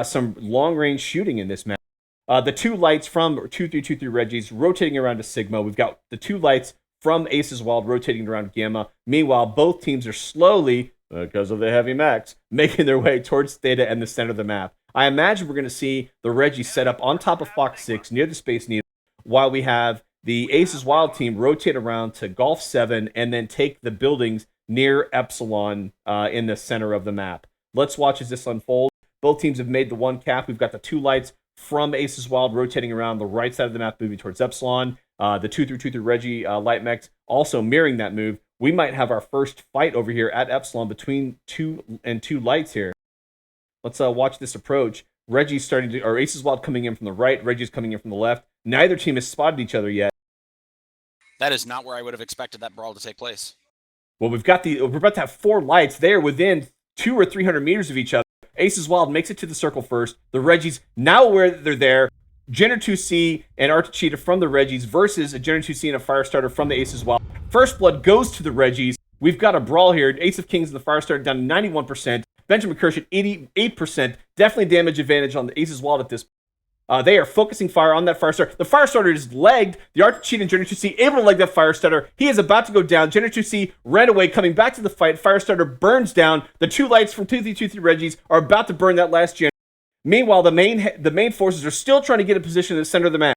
some long-range shooting in this match. The 2 lights from 2323 Reggies rotating around to Sigma. We've got the 2 lights from Aces Wild rotating around Gamma. Meanwhile, both teams are slowly, because of the heavy mechs, making their way towards Theta and the center of the map. I imagine we're going to see the Reggie set up on top of Fox 6 near the Space Needle, while we have the Aces Wild team rotate around to Golf 7 and then take the buildings near Epsilon in the center of the map. Let's watch as this unfolds. Both teams have made the 1 cap. We've got the 2 lights from Aces Wild rotating around the right side of the map, moving towards Epsilon. The 2323 Reggie light mechs also mirroring that move. We might have our first fight over here at Epsilon between 2 lights here. Let's watch this approach. Reggie's Aces Wild coming in from the right, Reggie's coming in from the left. Neither team has spotted each other yet. That is not where I would have expected that brawl to take place. Well, we're about to have 4 lights there within 200 or 300 meters of each other. Aces Wild makes it to the circle first. The Reggies, now aware that they're there, Jenner 2C and Arctic Cheetah from the Reggies versus a Jenner 2C and a Firestarter from the Aces Wild. First blood goes to the Reggies. We've got a brawl here. Ace of Kings and the Firestarter down to 91%. Benjamin Kirsch at 88%. Definitely damage advantage on the Aces Wild at this point. They are focusing fire on that Firestarter. The Firestarter is legged. The Arctic Cheetah and Jenner 2C able to leg that Firestarter. He is about to go down. Jenner 2C ran away, coming back to the fight. Firestarter burns down. The 2 lights from 2323 Reggies are about to burn that last Jenner. Meanwhile, the main forces are still trying to get a position in the center of the map.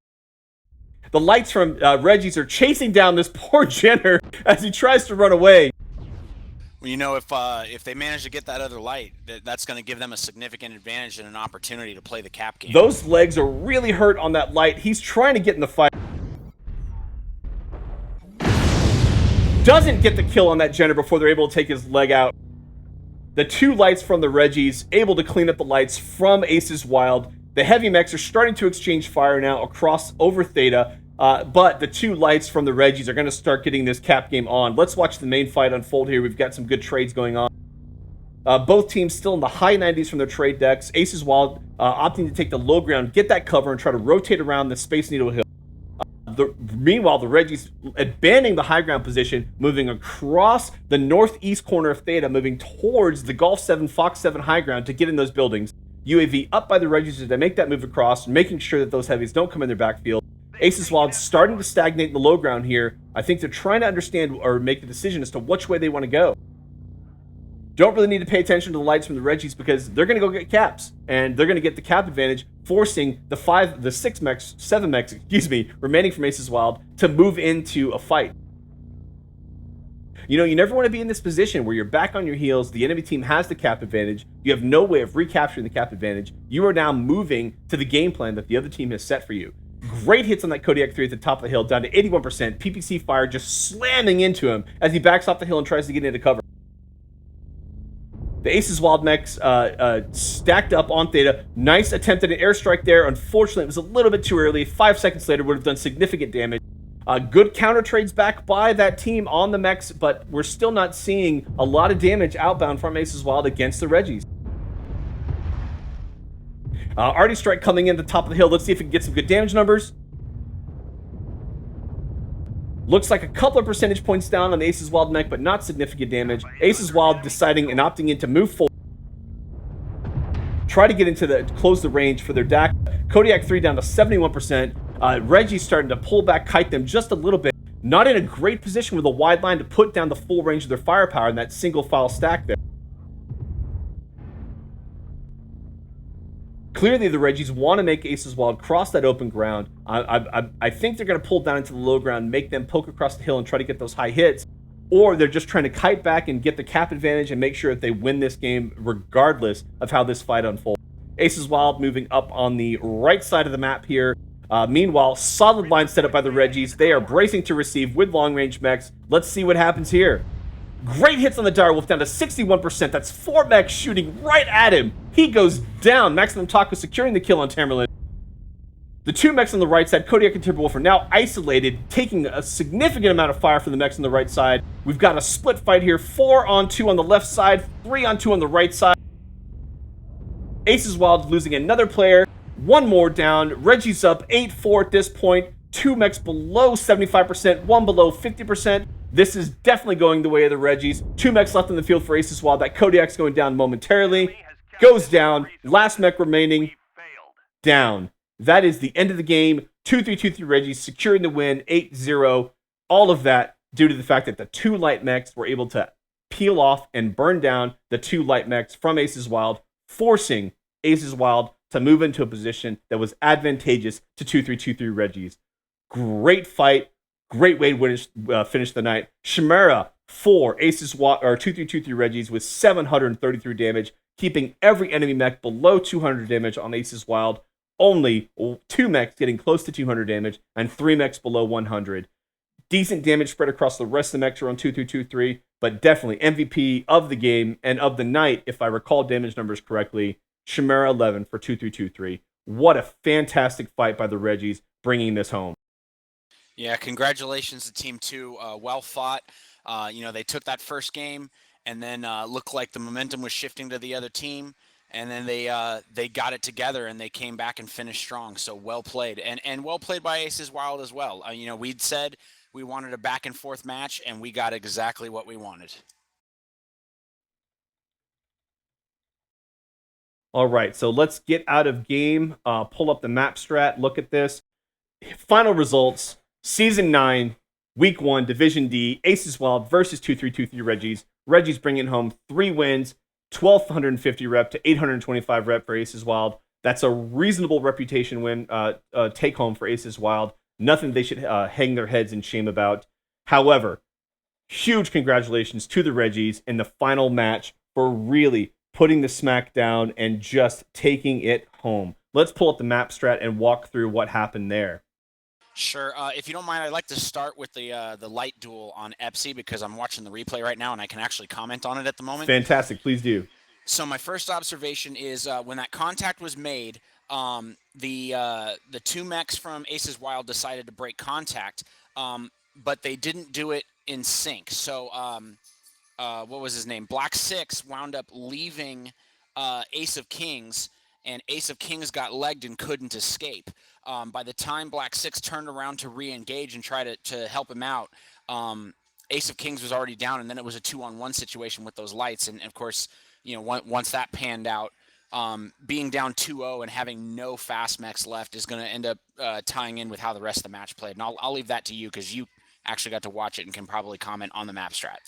The lights from Reggie's are chasing down this poor Jenner as he tries to run away. Well, you know, if they manage to get that other light, that's going to give them a significant advantage and an opportunity to play the cap game. Those legs are really hurt on that light. He's trying to get in the fight. Doesn't get the kill on that Jenner before they're able to take his leg out. The 2 lights from the Reggies able to clean up the lights from Aces Wild. The heavy mechs are starting to exchange fire now across over Theta. But the 2 lights from the Reggies are going to start getting this cap game on. Let's watch the main fight unfold here. We've got some good trades going on. Both teams still in the high 90s from their trade decks. Aces Wild opting to take the low ground, get that cover, and try to rotate around the Space Needle Hill. Meanwhile, the Reggies abandoning the high ground position, moving across the northeast corner of Theta, moving towards the Golf 7, Fox 7 high ground to get in those buildings. UAV up by the Reggies as they make that move across, making sure that those heavies don't come in their backfield. Aces Wild starting to stagnate in the low ground here. I think they're trying to understand or make the decision as to which way they want to go. Don't really need to pay attention to the lights from the Reggies because they're going to go get caps, and they're going to get the cap advantage, forcing the 7 mechs, remaining from Aces Wild to move into a fight. You know, you never want to be in this position where you're back on your heels, the enemy team has the cap advantage, you have no way of recapturing the cap advantage, you are now moving to the game plan that the other team has set for you. Great hits on that Kodiak 3 at the top of the hill, down to 81%, PPC fire just slamming into him as he backs off the hill and tries to get into cover. The Aces Wild mechs stacked up on Theta. Nice attempt at an airstrike there. Unfortunately, it was a little bit too early. 5 seconds later would have done significant damage. Good counter trades back by that team on the mechs, but we're still not seeing a lot of damage outbound from Aces Wild against the Reggies. Artie Strike coming in at the top of the hill. Let's see if we can get some good damage numbers. Looks like a couple of percentage points down on the Aces Wild mech, but not significant damage. Aces Wild deciding and opting in to move forward. Try to get into close the range for their DAC. Kodiak 3 down to 71%. Reggie's starting to pull back, kite them just a little bit. Not in a great position with a wide line to put down the full range of their firepower in that single file stack there. Clearly, the Reggies want to make Aces Wild cross that open ground. I think they're going to pull down into the low ground, make them poke across the hill and try to get those high hits. Or they're just trying to kite back and get the cap advantage and make sure that they win this game regardless of how this fight unfolds. Aces Wild moving up on the right side of the map here. Meanwhile, solid line set up by the Reggies. They are bracing to receive with long-range mechs. Let's see what happens here. Great hits on the Direwolf, down to 61%. That's 4 mechs shooting right at him. He goes down. Maximum Taco securing the kill on Tamerlan. The 2 mechs on the right side, Kodiak and Timberwolf, are now isolated, taking a significant amount of fire from the mechs on the right side. We've got a split fight here. 4 on 2 on the left side, 3 on 2 on the right side. Aces Wild losing another player. 1 more down. Reggie's up 8-4 at this point. 2 mechs below 75%, 1 below 50%. This is definitely going the way of the Reggies. 2 mechs left in the field for Aces Wild. That Kodiak's going down momentarily. Goes down. Last mech remaining. Down. That is the end of the game. 2-3-2-3 Reggies securing the win. 8-0. All of that due to the fact that the 2 light mechs were able to peel off and burn down the 2 light mechs from Aces Wild, forcing Aces Wild to move into a position that was advantageous to 2-3-2-3 Reggies. Great fight. Great way to finish the night. Chimera for Aces Wild, or 2-3-2-3 Reggies with 733 damage, keeping every enemy mech below 200 damage on Aces Wild. Only 2 mechs getting close to 200 damage, and 3 mechs below 100. Decent damage spread across the rest of the mechs around 2-3-2-3, but definitely MVP of the game and of the night, if I recall damage numbers correctly, Chimera 11 for 2-3-2-3. What a fantastic fight by the Reggies, bringing this home. Yeah, congratulations to Team 2. Well fought. They took that first game, and then looked like the momentum was shifting to the other team, and then they got it together, and they came back and finished strong. So well played, and well played by Aces Wild as well. We'd said we wanted a back and forth match, and we got exactly what we wanted. All right, so let's get out of game, pull up the map strat, look at this. Final results, Season 9, Week 1, Division D, Aces Wild versus 2-3-2-3 Reggies. Reggies bringing home 3 wins, 1,250 rep to 825 rep for Aces Wild. That's a reasonable reputation win, take home for Aces Wild. Nothing they should hang their heads in shame about. However, huge congratulations to the Reggies in the final match for really putting the smack down and just taking it home. Let's pull up the map strat and walk through what happened there. Sure. If you don't mind, I'd like to start with the light duel on EPSI because I'm watching the replay right now and I can actually comment on it at the moment. Fantastic. Please do. So my first observation is when that contact was made, the 2 mechs from Aces Wild decided to break contact, but they didn't do it in sync. So what was his name? Black 6 wound up leaving Ace of Kings, and Ace of Kings got legged and couldn't escape. By the time Black 6 turned around to re-engage and try to help him out, Ace of Kings was already down, and then it was a 2-on-1 situation with those lights. And of course, once that panned out, being down 2-0 and having no fast mechs left is going to end up tying in with how the rest of the match played. And I'll leave that to you because you actually got to watch it and can probably comment on the map strat.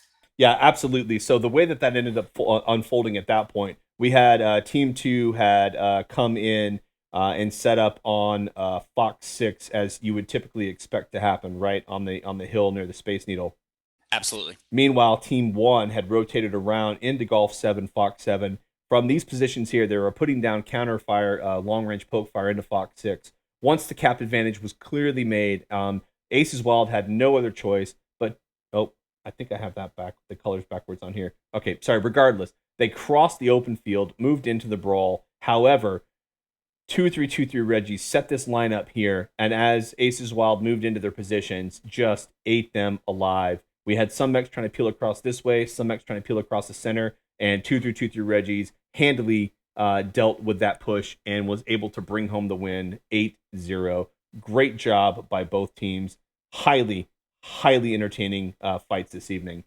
Yeah, absolutely. So the way that ended up unfolding at that point, we had Team 2 had come in and set up on Fox 6 as you would typically expect to happen, right on the hill near the Space Needle. Absolutely. Meanwhile, Team 1 had rotated around into Golf 7, Fox 7. From these positions here, they were putting down counterfire, long-range poke fire into Fox 6. Once the cap advantage was clearly made, Aces Wild had no other choice but... Oh, I think I have that back, the colors backwards on here. Okay, sorry, regardless. They crossed the open field, moved into the brawl. However, 2-3-2-3 Reggie set this lineup here, and as Aces Wild moved into their positions, just ate them alive. We had some mechs trying to peel across this way, some mechs trying to peel across the center, and 2-3-2-3 Reggies handily dealt with that push and was able to bring home the win 8-0. Great job by both teams. Highly entertaining fights this evening.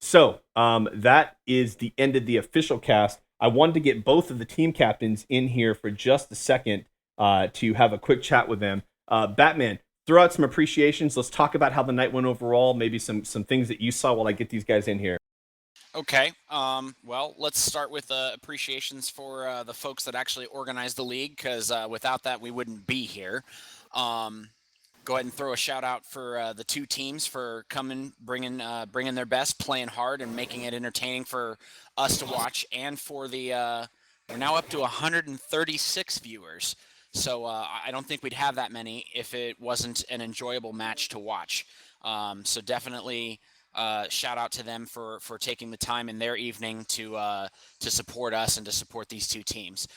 So that is the end of the official cast. I wanted to get both of the team captains in here for just a second to have a quick chat with them. Batman, throw out some appreciations. Let's talk about how the night went overall, maybe some things that you saw while I get these guys in here. Okay. Well, let's start with appreciations for the folks that actually organized the league, because without that, we wouldn't be here. Go ahead and throw a shout out for the two teams for coming, bringing their best, playing hard, and making it entertaining for us to watch, and for the we're now up to 136 viewers. So I don't think we'd have that many if it wasn't an enjoyable match to watch. So definitely shout out to them for taking the time in their evening to support us and to support these two teams.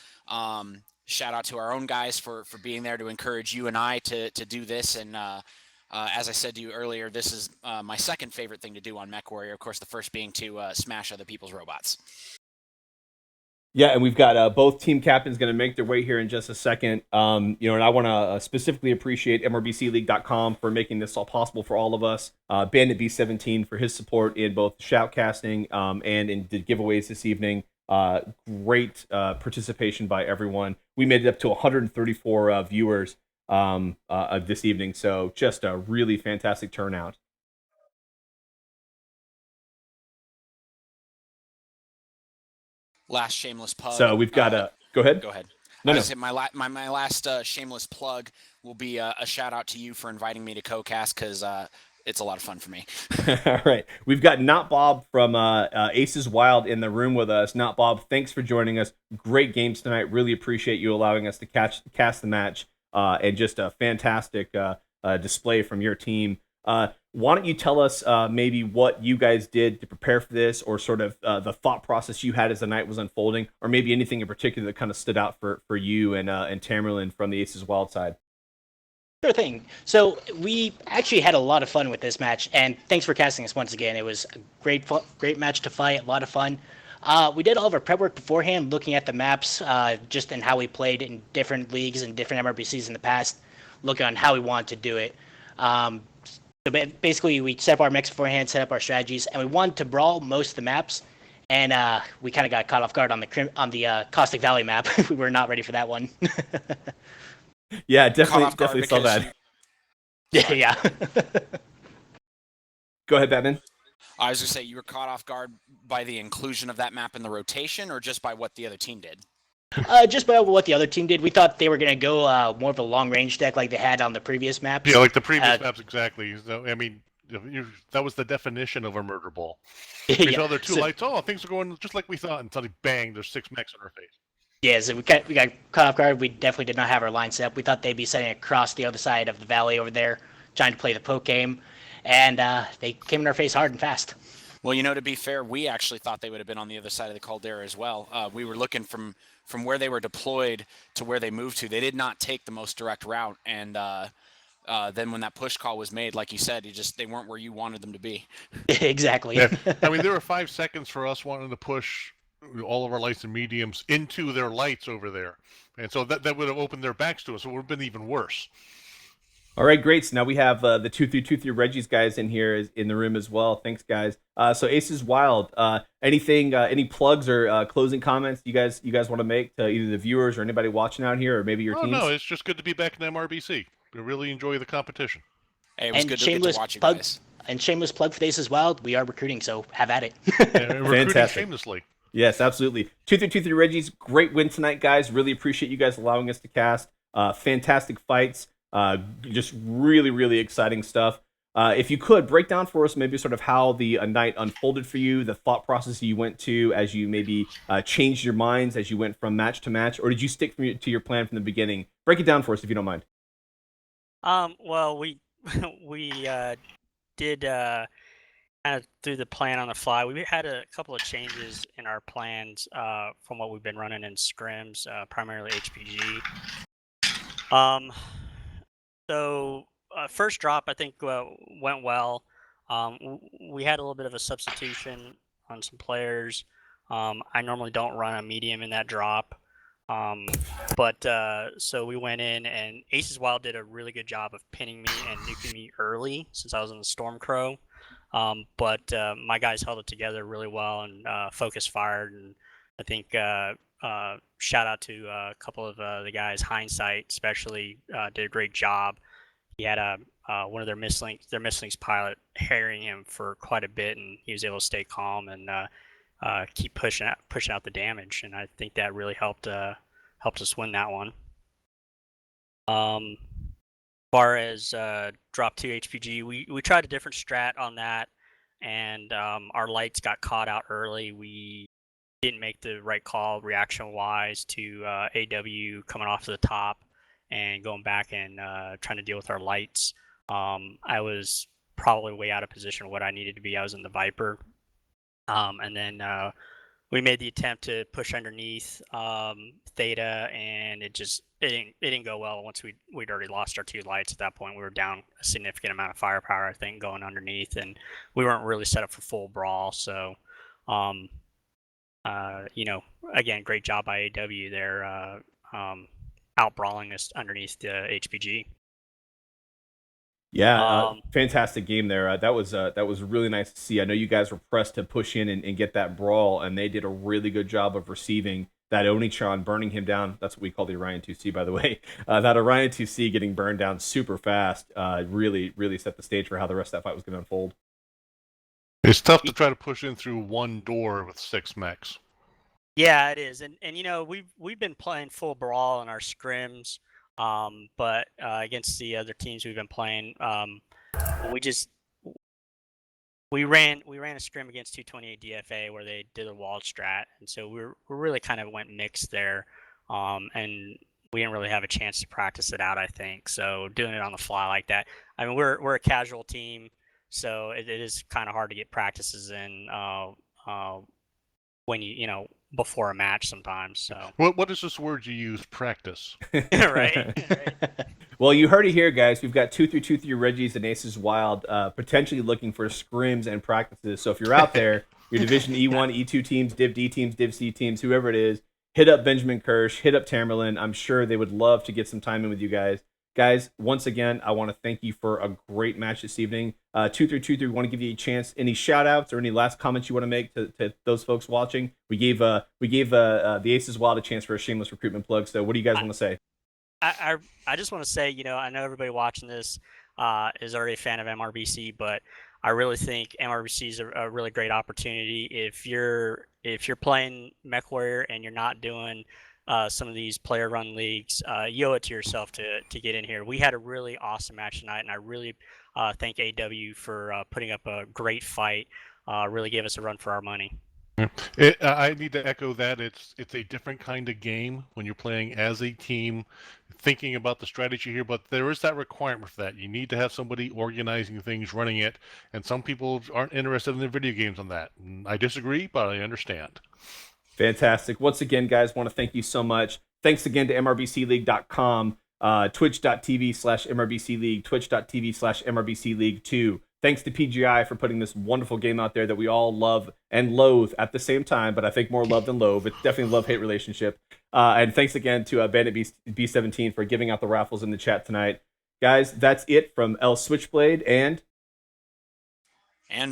Shout out to our own guys for being there to encourage you and I to do this. And as I said to you earlier, this is my second favorite thing to do on MechWarrior. Of course, the first being to smash other people's robots. Yeah, and we've got both team captains going to make their way here in just a second. And I want to specifically appreciate MRBCLeague.com for making this all possible for all of us. Bandit B17 for his support in both shoutcasting and in the giveaways this evening. Great participation by everyone. We made it up to 134 viewers this evening, so just a really fantastic turnout. Last shameless plug. So we've got go ahead. Go ahead. No. My last shameless plug will be a shout out to you for inviting me to co-cast, because it's a lot of fun for me. All right. We've got Not Bob from Aces Wild in the room with us. Not Bob, thanks for joining us. Great games tonight. Really appreciate you allowing us to cast the match, and just a fantastic display from your team. Why don't you tell us maybe what you guys did to prepare for this, or sort of the thought process you had as the night was unfolding, or maybe anything in particular that kind of stood out for you and Tamerlan from the Aces Wild side? Sure thing. So we actually had a lot of fun with this match, and thanks for casting us once again. It was a great match to fight, a lot of fun. We did all of our prep work beforehand, looking at the maps, just in how we played in different leagues and different MRBCs in the past, looking on how we wanted to do it. So basically, we set up our mechs beforehand, set up our strategies, and we wanted to brawl most of the maps. And we kind of got caught off guard on the Caustic Valley map. We were not ready for that one. Yeah, definitely saw that. Yeah. Go ahead, Batman. I was going to say, you were caught off guard by the inclusion of that map in the rotation, or just by what the other team did? Just by what the other team did. We thought they were going to go more of a long-range deck like they had on the previous maps. Yeah, like the previous maps, exactly. So, I mean, that was the definition of a murder ball. We saw their two lights. Oh, things are going just like we thought. And suddenly, bang, there's 6 mechs on our face. Yeah, so we got caught off guard. We definitely did not have our line set up. We thought they'd be setting across the other side of the valley over there, trying to play the poke game. And they came in our face hard and fast. Well, to be fair, we actually thought they would have been on the other side of the caldera as well. We were looking from where they were deployed to where they moved to. They did not take the most direct route, and then when that push call was made, like you said, they weren't where you wanted them to be. Exactly. Yeah. I mean, there were 5 seconds for us wanting to push all of our lights and mediums into their lights over there, and so that would have opened their backs to us. So it would have been even worse. All right, great. So now we have the 2-3-2-3 Reggie's guys in here in the room as well. Thanks, guys. So Aces Wild, anything, any plugs or closing comments you guys want to make to either the viewers or anybody watching out here, or maybe your teams? No, it's just good to be back in MRBC. We really enjoy the competition. Hey, it was And good to get to shameless watch you plug, guys. and shameless plug for the Aces Wild. We are recruiting, so have at it. Recruiting Fantastic. shamelessly. Yes, absolutely. 2323 Reggie's great win tonight, guys. Really appreciate you guys allowing us to cast. Fantastic fights. Just really, really exciting stuff. If you could break down for us maybe sort of how the night unfolded for you, the thought process you went to as you maybe changed your minds as you went from match to match, or did you stick to your plan from the beginning? Break it down for us if you don't mind. Well, we did kind of through the plan on the fly. We had a couple of changes in our plans from what we've been running in scrims, primarily HPG. So first drop, I think went well. We had a little bit of a substitution on some players. I normally don't run a medium in that drop. But so we went in, and Aces Wild did a really good job of pinning me and nuking me early since I was in the Stormcrow. But my guys held it together really well and focus fired. And I think shout out to a couple of the guys, Hindsight especially, did a great job. He had one of their mislinks pilot harrying him for quite a bit, and he was able to stay calm and keep pushing out the damage, and I think that really helped us win that one. As far as drop 2 HPG, we tried a different strat on that, and our lights got caught out early. We didn't make the right call reaction wise to AW coming off to the top and going back and trying to deal with our lights. I was probably way out of position what I needed to be. I was in the Viper. And then we made the attempt to push underneath Theta, and it didn't go well. Once we'd already lost our 2 lights at that point, we were down a significant amount of firepower, I think, going underneath, and we weren't really set up for full brawl. So, again, great job by AW there, out brawling us underneath the HPG. Yeah, fantastic game there. That was really nice to see. I know you guys were pressed to push in and get that brawl, and they did a really good job of receiving that Onichan, burning him down. That's what we call the Orion 2C, by the way. That Orion 2C getting burned down super fast really, really set the stage for how the rest of that fight was going to unfold. It's tough to try to push in through one door with 6 mechs. Yeah, it is, and we've been playing full brawl in our scrims. But against the other teams we've been playing, we ran a scrim against 228 DFA where they did a walled strat, and so we really kind of went mixed there, and we didn't really have a chance to practice it out, I think. So doing it on the fly like that, I mean, we're a casual team, so it is kind of hard to get practices in when before a match sometimes. So what is this word you use? Practice. right. Well, you heard it here, guys. We've got 2323 Reggies and Aces Wild potentially looking for scrims and practices. So if you're out there, your Division E1, E2 teams, Div D teams, Div C teams, whoever it is, hit up Benjamin Kirsch, hit up Tamerlan. I'm sure they would love to get some time in with you guys. Guys, once again, I want to thank you for a great match this evening. 2323, we want to give you a chance. Any shout outs or any last comments you want to make to those folks watching? We gave the Aces Wild a chance for a shameless recruitment plug. So what do you guys want to say? I just want to say, I know everybody watching this is already a fan of MRBC, but I really think MRBC is a really great opportunity. If you're playing MechWarrior and you're not doing some of these player run leagues, you owe it to yourself to get in here. We had a really awesome match tonight, and I really thank AW for putting up a great fight. Really gave us a run for our money. I need to echo that. It's a different kind of game when you're playing as a team, thinking about the strategy here, but there is that requirement for that. You need to have somebody organizing things, running it, and some people aren't interested in the video games on that. I disagree, but I understand. Fantastic. Once again, guys, want to thank you so much. Thanks again to MRBCLeague.com, twitch.tv/MRBC League, twitch.tv/MRBC League 2. Thanks to PGI for putting this wonderful game out there that we all love and loathe at the same time, but I think more love than loathe. It's definitely a love-hate relationship. And thanks again to Bandit B17 for giving out the raffles in the chat tonight. Guys, that's it from L Switchblade and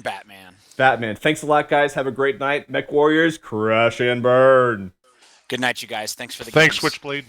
Batman. Batman. Thanks a lot, guys. Have a great night. Mech Warriors, crash and burn. Good night, you guys. Thanks for the Thanks, games. Switchblade.